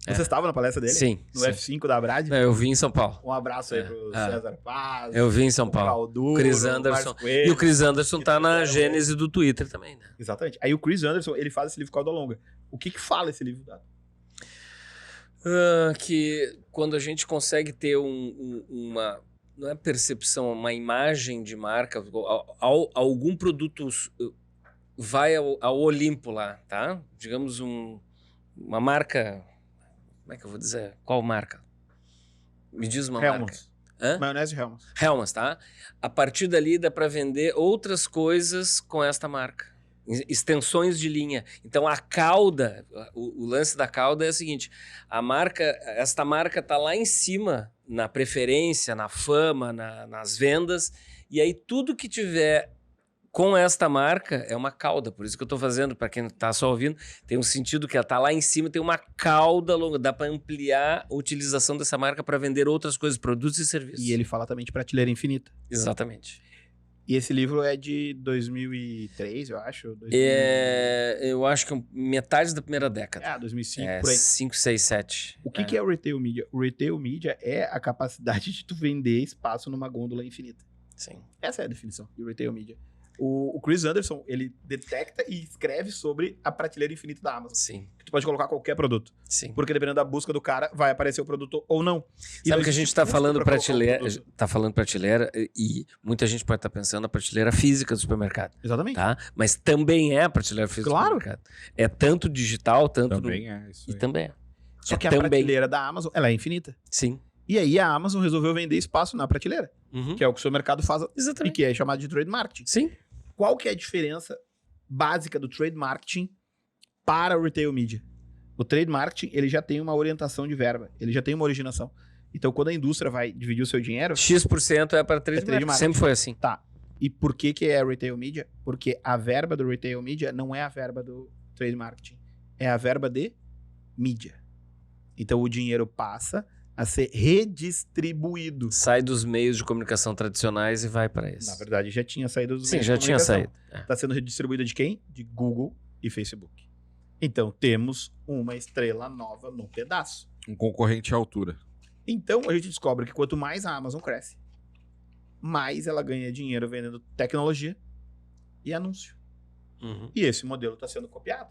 Você estava na palestra dele? Sim. No F5 da Abrad? Não, eu vi em São Paulo. Um abraço aí pro César Paz. Eu vi em São Paulo. Calduro, Chris Anderson. Coelho, E o Chris Anderson tá na gênese do Twitter também, né? Exatamente. Aí o Chris Anderson, ele faz esse livro Cauda Longa. O que fala esse livro, Dado? Que quando a gente consegue ter uma... Não é percepção, uma imagem de marca. Algum produto vai ao Olimpo lá, tá? Digamos uma marca... Como é que eu vou dizer? Qual marca? Me diz uma Hellmann's. marca. Maionese Hellmann's. Hellmann's, tá? A partir dali dá para vender outras coisas com esta marca. Extensões de linha. Então a cauda, o lance da cauda é o seguinte, esta marca tá lá em cima, na preferência, na fama, nas vendas, e aí tudo que tiver com esta marca é uma cauda, por isso que eu estou fazendo, para quem está só ouvindo, tem um sentido que ela está lá em cima, tem uma cauda longa, dá para ampliar a utilização dessa marca para vender outras coisas, produtos e serviços. E ele fala também de prateleira infinita. Exatamente. E esse livro é de 2003, eu acho? Eu acho que metade da primeira década. 2005, por aí. 5, 6, 7. O que é o Retail Media? O Retail Media é a capacidade de tu vender espaço numa gôndola infinita. Sim. Essa é a definição de Retail Media. O Chris Anderson, ele detecta e escreve sobre a prateleira infinita da Amazon. Sim. Que tu pode colocar qualquer produto. Sim. Porque dependendo da busca do cara, vai aparecer o produto ou não. Sabe que a gente está falando prateleira, e muita gente pode estar pensando na prateleira física do supermercado. Exatamente. Tá? Mas também é a prateleira física do supermercado. É tanto digital, tanto... Também é isso aí. E também é. Só que a prateleira da Amazon, ela é infinita. Sim. E aí a Amazon resolveu vender espaço na prateleira. Que é o que o seu mercado faz. Exatamente. E que é chamado de trade marketing. Sim. Qual que é a diferença básica do trade marketing para o retail media? O trade marketing, ele já tem uma orientação de verba, ele já tem uma originação. Então, quando a indústria vai dividir o seu dinheiro... X% é para trade marketing. Sempre foi assim. Tá. E por que que é retail media? Porque a verba do retail media não é a verba do trade marketing. É a verba de mídia. Então o dinheiro passa a ser redistribuído. Sai dos meios de comunicação tradicionais e vai para esse. Na verdade, já tinha saído dos Sim, meios já de tinha comunicação. saído. Está sendo redistribuída de quem? De Google e Facebook. Então, temos uma estrela nova no pedaço. Um concorrente à altura. Então, a gente descobre que quanto mais a Amazon cresce, mais ela ganha dinheiro vendendo tecnologia e anúncio. Uhum. E esse modelo está sendo copiado.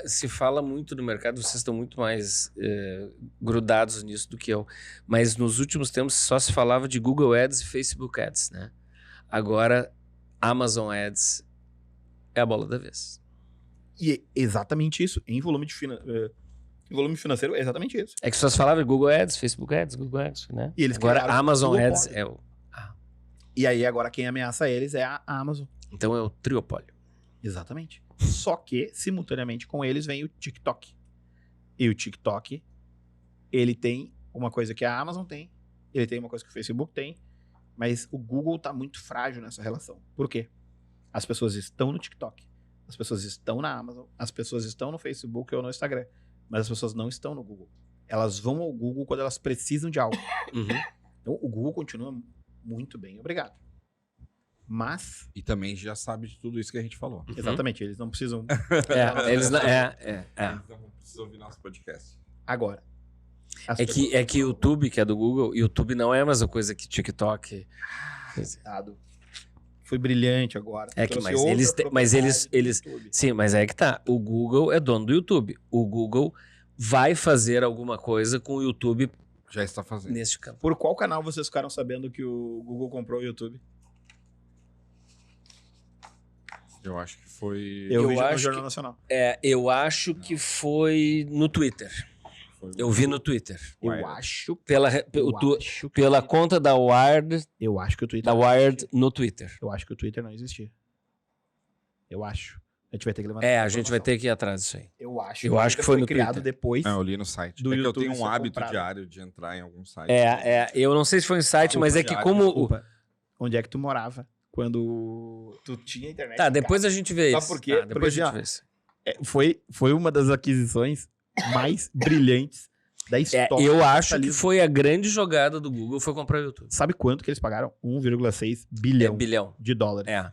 Se fala muito no mercado, vocês estão muito mais grudados nisso do que eu. Mas nos últimos tempos só se falava de Google Ads e Facebook Ads, né? Agora, Amazon Ads é a bola da vez. E é exatamente isso. Em volume, em volume financeiro, é exatamente isso. É que só se falava de Google Ads, Facebook Ads, Google Ads, né? E eles Agora, criaram Amazon o Ads duopólio. é o... E aí, agora, quem ameaça eles é a Amazon. Então é o triopólio. Exatamente. Só que, simultaneamente com eles, vem o TikTok. E o TikTok, ele tem uma coisa que a Amazon tem, ele tem uma coisa que o Facebook tem, mas o Google tá muito frágil nessa relação. Por quê? As pessoas estão no TikTok, as pessoas estão na Amazon, as pessoas estão no Facebook ou no Instagram, mas as pessoas não estão no Google. Elas vão ao Google quando elas precisam de algo. Uhum. Então, o Google continua muito bem, obrigado. Mas, E também já sabe de tudo isso que a gente falou. exatamente, eles não precisam... Eles não... Eles não precisam ouvir nosso podcast. Agora. as É pessoas- que o YouTube, que é do Google, YouTube não é a mesma coisa que TikTok. Errado. Foi brilhante agora. É que, Trouxe mas outra eles te- mas propriedade eles- do YouTube. Sim, mas é que tá. O Google é dono do YouTube. O Google vai fazer alguma coisa com o YouTube Já está fazendo. neste campo. Por qual canal vocês ficaram sabendo que o Google comprou o YouTube? Eu acho que foi. Eu Eu vi já no acho Jornal que- Nacional. Eu acho que foi no Twitter. foi Eu vi no Twitter. Eu Wired. acho. Pela, eu o tu- acho que pela o Twitter- conta da Wired, Eu acho que o Twitter. da não Wired existia. no Twitter. Eu acho que o Twitter não existia. Eu acho. A gente vai ter que levantar. É, essa a gente vai informação. ter que ir atrás disso aí. Eu acho. Eu o acho que Twitter foi no criado Twitter. depois. Ah, eu li no site. Do é que eu YouTube tenho um ser hábito comprado. diário de entrar em algum site. Eu não sei se foi um site, mas é que Desculpa, como... Desculpa. Onde é que tu morava quando tu tinha internet? Tá, em depois a gente vê Sabe isso. por quê? Tá, Porque, depois a gente assim, ó, vê isso. Foi uma das aquisições mais brilhantes da história. Eu do acho que capitalismo. foi a grande jogada do Google, foi comprar o YouTube. Sabe quanto que eles pagaram? 1,6 É bilhão bilhão. de dólares. É.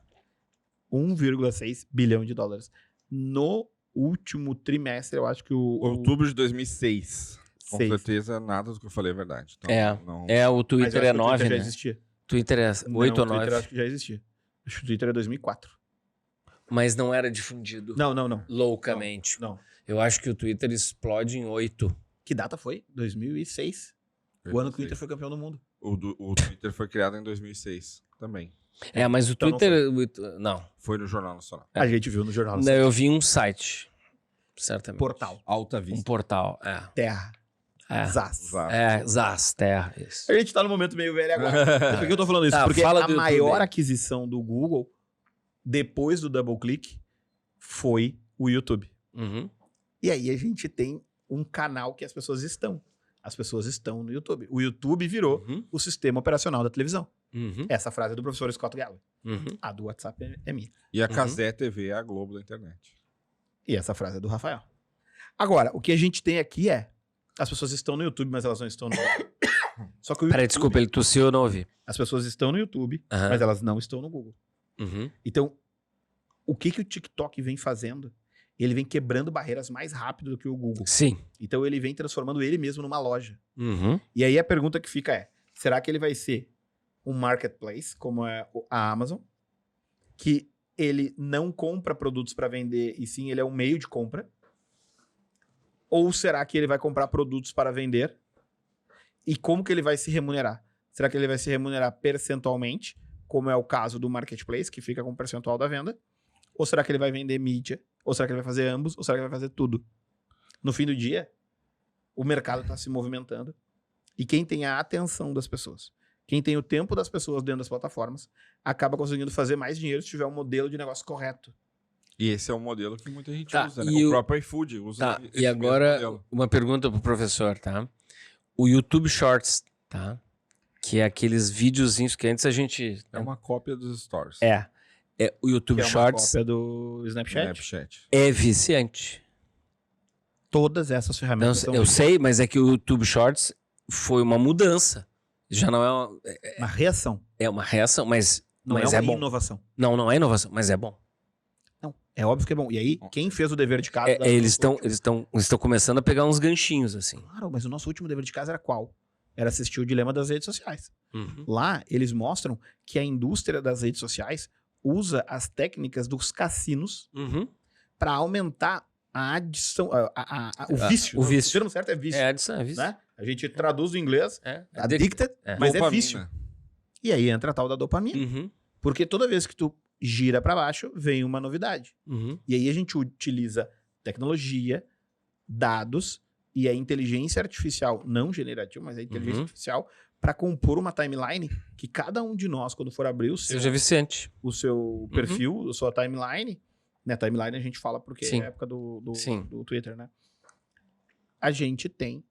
1,6 bilhão de dólares. No último trimestre, eu acho que o... Outubro de 2006. Com Seis. certeza, nada do que eu falei é verdade. Então, É. não... É, o Mas eu Twitter acho é que o 9, Twitter já né? existia. Twitter é 8 Não, ou o Twitter 9. acho que já existia. Acho que o Twitter é 2004. Mas não era difundido Não. loucamente. Não. Eu acho que o Twitter explode em 8. Que data foi? 2006. O ano que o Twitter foi campeão do mundo. O Twitter foi criado em 2006 também. É, mas o Então não Twitter... Não. Foi no Jornal Nacional. A gente viu no jornal. Não, eu vi um site. Certamente. Portal. Alta Um Vista. portal. Terra. É. Zaz. Zaz, terra. Isso. A gente tá no momento meio velho agora. Por que eu tô falando isso? Tá, Porque fala a do YouTube maior aí. aquisição do Google, depois do DoubleClick, foi o YouTube. Uhum. E aí a gente tem um canal que as pessoas estão. As pessoas estão no YouTube. O YouTube virou Uhum. o sistema operacional da televisão. Uhum. Essa frase é do professor Scott Galloway. Uhum. A do WhatsApp é minha. E a Casé TV é a Globo da internet. E essa frase é do Rafael. Agora, o que a gente tem aqui é... As pessoas estão no YouTube, mas elas não estão no Google. Só que o Peraí, YouTube, desculpa, ele tossiu, eu não ouvi. as pessoas estão no YouTube, Aham. mas elas não estão no Google. Uhum. Então, o que o TikTok vem fazendo? Ele vem quebrando barreiras mais rápido do que o Google. Sim. Então, ele vem transformando ele mesmo numa loja. Uhum. E aí a pergunta que fica é, será que ele vai ser um marketplace, como é a Amazon, que ele não compra produtos para vender, e sim ele é um meio de compra? Ou será que ele vai comprar produtos para vender? E como que ele vai se remunerar? Será que ele vai se remunerar percentualmente, como é o caso do marketplace, que fica com o percentual da venda? Ou será que ele vai vender mídia? Ou será que ele vai fazer ambos? Ou será que ele vai fazer tudo? No fim do dia, o mercado está se movimentando. E quem tem a atenção das pessoas, quem tem o tempo das pessoas dentro das plataformas, acaba conseguindo fazer mais dinheiro se tiver um modelo de negócio correto. E esse é um modelo que muita gente Tá, usa, né? e O o- próprio iFood usa Tá, esse e mesmo agora modelo. uma pergunta pro professor, tá? O YouTube Shorts, tá? que é aqueles videozinhos que antes a gente... É uma cópia dos stories. É o YouTube Que é uma Shorts cópia do Snapchat. Snapchat. é viciante. Todas essas Não, ferramentas são eu sei, mas é que o YouTube Shorts foi uma mudança. Já não uma reação. é uma reação, mas Não mas é é uma bom. inovação. Não é inovação, mas é bom. Não, é óbvio que é bom. E aí, quem fez o dever de casa... Eles estão começando a pegar uns ganchinhos, assim. Claro, mas o nosso último dever de casa era qual? Era assistir o Dilema das Redes Sociais. Uhum. Lá, eles mostram que a indústria das redes sociais usa as técnicas dos cassinos Uhum. para aumentar a adição, o vício. o vício. O termo certo é vício. É adição, é vício. Né? A gente traduz do inglês, É. addicted, É. mas Dopamina. é vício. E aí entra a tal da dopamina. Uhum. Porque toda vez que tu gira para baixo, vem uma novidade. Uhum. E aí a gente utiliza tecnologia, dados e a inteligência artificial, não generativa, mas a inteligência Uhum. artificial, para compor uma timeline que cada um de nós, quando for abrir Seja viciante. o seu perfil, a sua timeline, né? Timeline a gente fala porque Sim. é a época Sim. do Twitter, né? A gente tem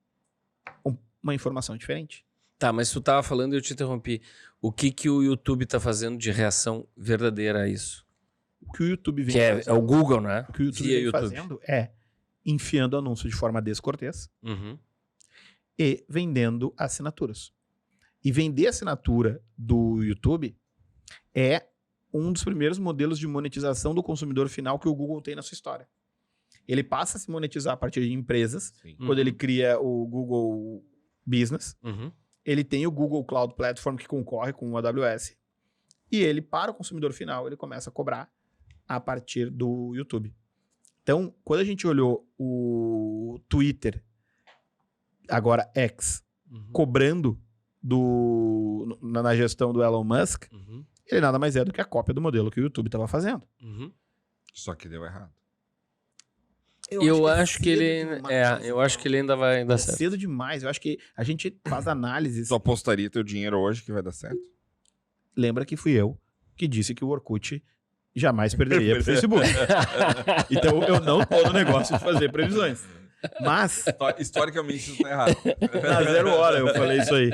uma informação diferente. Tá, mas tu tava falando e eu te interrompi. O que o YouTube tá fazendo de reação verdadeira a isso? O que o YouTube vem Que é fazendo, o Google, né? o que o YouTube Via vem YouTube. fazendo é enfiando anúncio de forma descortês Uhum. e vendendo assinaturas. E vender assinatura do YouTube é um dos primeiros modelos de monetização do consumidor final que o Google tem na sua história. Ele passa a se monetizar a partir de empresas, Sim. quando ele cria o Google Business. Uhum. Ele tem o Google Cloud Platform que concorre com o AWS. E ele, para o consumidor final, ele começa a cobrar a partir do YouTube. Então, quando a gente olhou o Twitter, agora X, Uhum. cobrando na gestão do Elon Musk, Uhum. ele nada mais é do que a cópia do modelo que o YouTube estava fazendo. Uhum. Só que deu errado. Eu acho que cedo ele demais, eu acho que ele ainda vai dar é certo. cedo demais. Eu acho que a gente faz análises. Tu apostaria teu dinheiro hoje que vai dar certo? Lembra que fui eu que disse que o Orkut jamais perderia pro Facebook. Então eu não tô no negócio de fazer previsões. Mas, Historicamente isso tá errado. na 0 hora eu falei isso aí.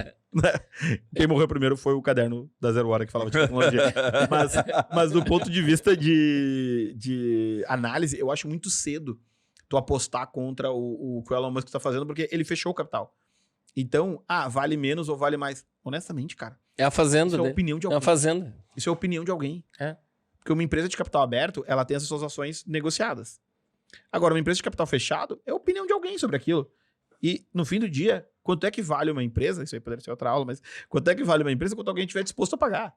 Quem morreu primeiro foi o caderno da 0 hora que falava de tecnologia. Mas do ponto de vista de análise, eu acho muito cedo tu apostar contra o que o Elon Musk tá fazendo, porque ele fechou o capital. Então, vale menos ou vale mais? Honestamente, cara, É a fazenda isso é a dele. opinião de É a alguém. fazenda. Isso é a opinião de alguém. É. Porque uma empresa de capital aberto, ela tem as suas ações negociadas. Agora, uma empresa de capital fechado é a opinião de alguém sobre aquilo. E, no fim do dia, quanto é que vale uma empresa? Isso aí poderia ser outra aula, mas quanto é que vale uma empresa quanto alguém estiver disposto a pagar?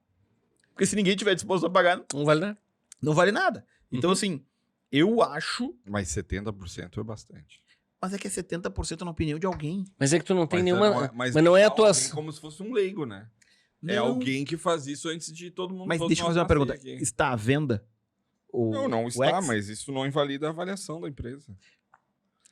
Porque se ninguém estiver disposto a pagar, Não vale nada. não vale nada. Então, assim, eu acho... Mas 70% é bastante. Mas é que é 70% na opinião de alguém. Mas é que tu não tem Mas nenhuma. mas não é a tua. alguém como se fosse um leigo, né? É Não. alguém que faz isso antes de todo mundo. Mas todos deixa eu nós fazer uma pergunta. nascer aqui. Está à venda? Não o está, X? mas isso não invalida a avaliação da empresa.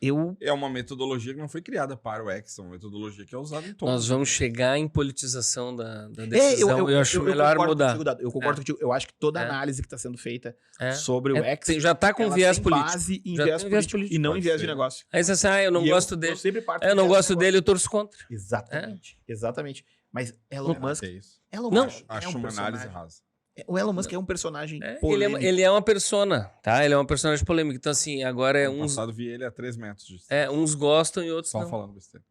Eu... É uma metodologia que não foi criada para o X, é uma metodologia que é usada em todos. Nós vamos chegar em politização da decisão. Eu acho melhor concordo mudar. contigo, Dado. Eu concordo contigo. Eu acho que toda É. análise que está sendo feita É. sobre o X... Já tá com ela viés tem político. base em Já viés tem viés político, político. e não Pode em viés ser. de negócio. Aí você assim, eu não E gosto eu dele. sempre parto Eu do não viés gosto de dele, eu torço contra. Exatamente. Exatamente. Mas Elon Musk... É isso. Elon Não. Musk é Acho um uma análise personagem. rasa. O Elon Musk é um personagem Ele polêmico. ele é uma persona, tá? Ele é uma personagem polêmica. Então, assim, agora No uns, passado vi ele a 3 metros de uns gostam e outros Só não. falando besteira.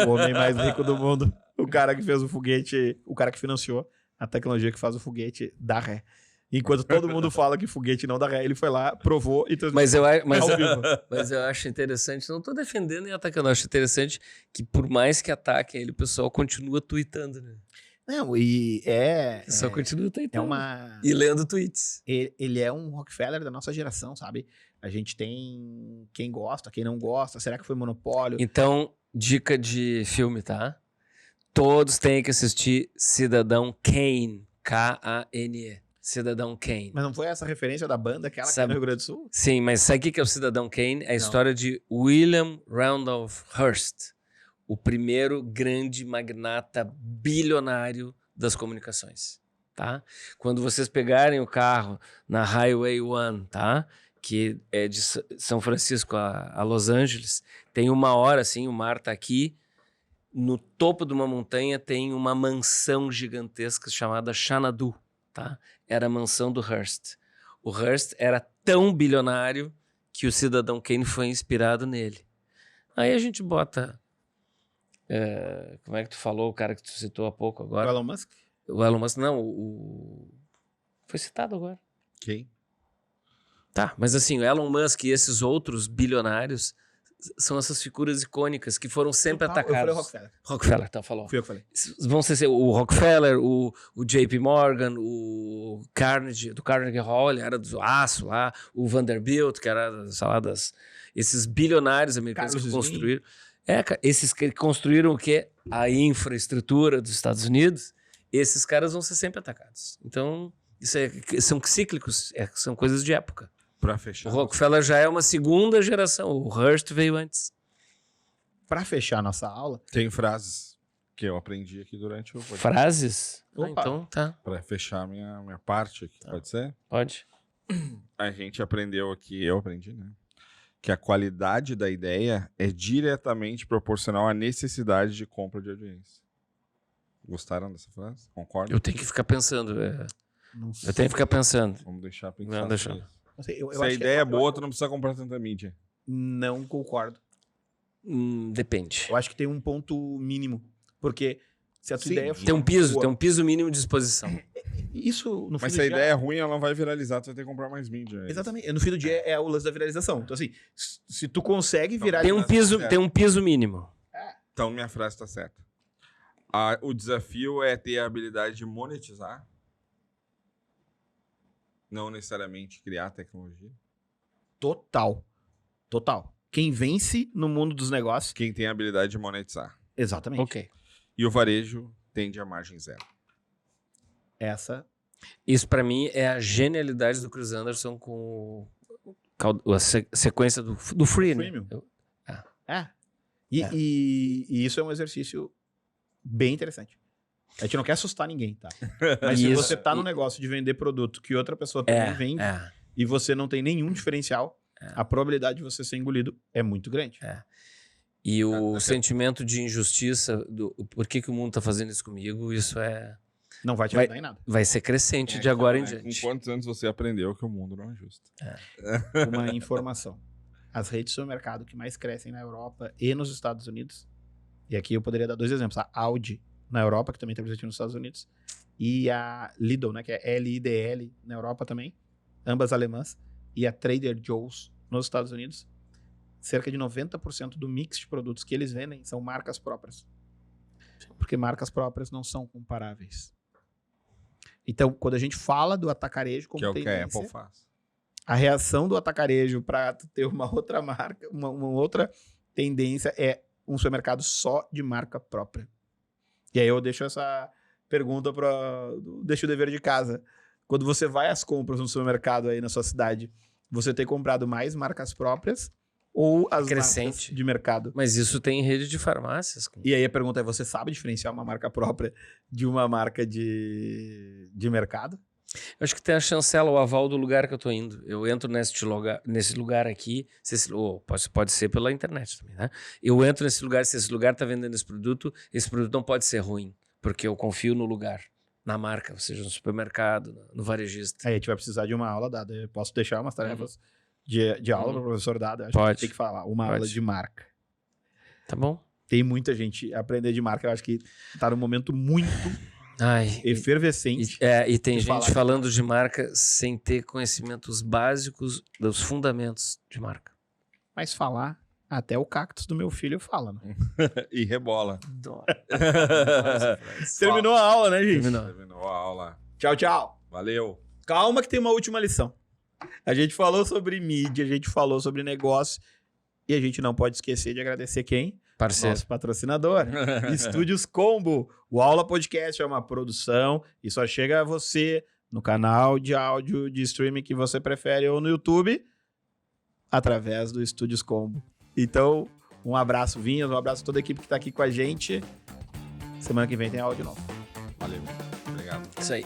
O homem mais rico do mundo. O cara que fez o foguete... O cara que financiou a tecnologia que faz o foguete dá ré. Enquanto todo mundo fala que foguete não dá ré, ele foi lá, provou e transmitiu Mas eu, ao vivo. mas eu acho interessante, não tô defendendo nem atacando, eu acho interessante que por mais que ataquem ele, o pessoal continua tweetando, né? Não, e O pessoal continua é tweetando. uma... E lendo tweets. Ele é um Rockefeller da nossa geração, sabe? A gente tem quem gosta, quem não gosta. Será que foi monopólio? Então, dica de filme, tá? Todos têm que assistir Cidadão Kane. K-A-N-E. Cidadão Kane. Mas não foi essa referência da banda, aquela que Sabe- é no Rio Grande do Sul? Sim, mas sabe o que é o Cidadão Kane? É a história de William Randolph Hearst, o primeiro grande magnata bilionário das comunicações, tá? Quando vocês pegarem o carro na Highway 1, tá? Que é de São Francisco a Los Angeles, tem 1 hora, assim, o mar tá aqui, no topo de uma montanha tem uma mansão gigantesca chamada Xanadu, tá? Era a mansão do Hearst. O Hearst era tão bilionário que o Cidadão Kane foi inspirado nele. Aí a gente bota... como é que tu falou, o cara que tu citou há pouco O agora? Elon Musk? O Elon Musk, não, foi citado agora. Quem? Tá, mas assim, o Elon Musk e esses outros bilionários são essas figuras icônicas que foram sempre Total, eu falei atacadas. Rockefeller. Rockefeller, tá, falou. Fui eu que falei. Vão ser o Rockefeller, o JP Morgan, o Carnegie, do Carnegie Hall, ele era do aço lá, o Vanderbilt, que era, sei lá, esses bilionários americanos Carlos que Slim. construíram. Esses que construíram o quê? A infraestrutura dos Estados Unidos, esses caras vão ser sempre atacados. Então, são cíclicos, são coisas de época. Pra O fechar. Rockefeller já é uma segunda geração, o Hearst veio antes. Pra fechar nossa aula, Tem frases que eu aprendi aqui durante o podcast. Frases? Opa. Então, tá, Pra fechar minha parte aqui, pode ser? pode. A gente aprendeu aqui, eu aprendi, né? Que a qualidade da ideia é diretamente proporcional à necessidade de compra de audiência. Gostaram dessa frase? Concordam? Eu tenho que ficar pensando. não sei. Eu tenho que ficar pensando. Vamos deixar pensar. Não, deixa. sobre isso. Não sei, eu Se a acho que ideia é boa, tu não precisa comprar tanta mídia. Não concordo. Depende. Eu acho que tem um ponto mínimo. Porque se a tua Sim, ideia Tem um piso, boa, tem um piso mínimo de exposição. Isso, no fim Mas do se a dia, ideia é ruim, ela não vai viralizar, tu vai ter que comprar mais mídia. Exatamente. No fim do dia é o lance da viralização. Então, assim, se tu consegue Então, viralizar... Tem um piso mínimo. Então minha frase está certa. O desafio é ter a habilidade de monetizar, não necessariamente criar tecnologia. Total. Quem vence no mundo dos negócios... Quem tem a habilidade de monetizar. Exatamente. Ok. E o varejo tende a margem zero. Essa... Isso pra mim é a genialidade do Chris Anderson com a sequência do Free, né? Freemium. Ah. É. E isso é um exercício bem interessante. A gente não quer assustar ninguém, tá? Mas se Isso. você tá no negócio de vender produto que outra pessoa também vende e você não tem nenhum diferencial, a probabilidade de você ser engolido é muito grande. E o sentimento de injustiça, por que o mundo tá fazendo isso comigo, isso Não vai te ajudar em nada. vai ser crescente de agora em Com diante. quantos anos você aprendeu que o mundo não é justo? Uma informação. As redes de supermercado que mais crescem na Europa e nos Estados Unidos, e aqui eu poderia dar 2 exemplos. A Audi na Europa, que também está presente nos Estados Unidos, e a Lidl, né, que é L-I-D-L na Europa também, ambas alemãs, e a Trader Joe's nos Estados Unidos, cerca de 90% do mix de produtos que eles vendem são marcas próprias. Porque marcas próprias não são comparáveis. Então, quando a gente fala do atacarejo como Que é o que a tendência, Apple faz. a reação do atacarejo para ter uma outra marca, uma outra tendência é um supermercado só de marca própria. E aí eu deixo essa pergunta deixo o dever de casa. Quando você vai às compras no supermercado aí na sua cidade, você tem comprado mais marcas próprias ou as Crescente. marcas de mercado? Mas isso tem em rede de farmácias. E aí a pergunta é, você sabe diferenciar uma marca própria de uma marca de mercado? Eu acho que tem a chancela, o aval do lugar que eu tô indo. Eu entro nesse lugar aqui, pode ser pela internet também, né? Eu entro nesse lugar, se esse lugar tá vendendo esse produto não pode ser ruim, porque eu confio no lugar, na marca, ou seja, no supermercado, no varejista. Aí a gente vai precisar de uma aula dada. Eu posso deixar umas tarefas de aula para o professor dado. Acho Pode. que tem que falar uma aula de marca. Tá bom? Tem muita gente a aprender de marca. Eu acho que tá num momento muito efervescente. E tem de gente falar falando de marca sem ter conhecimentos básicos dos fundamentos de marca. Mas falar, até o cactus do meu filho fala, né? E rebola. Terminou a aula, né, gente? Terminou a aula. Tchau, tchau. Valeu. Calma que tem uma última lição. A gente falou sobre mídia, a gente falou sobre negócio e a gente não pode esquecer de agradecer quem? Parceiro. Nosso patrocinador, Estúdios Combo. O Aula Podcast é uma produção e só chega a você no canal de áudio de streaming que você prefere ou no YouTube através do Estúdios Combo. Então, um abraço, Vinhas, um abraço a toda a equipe que está aqui com a gente. Semana que vem tem aula de novo. Valeu. Obrigado. Isso aí.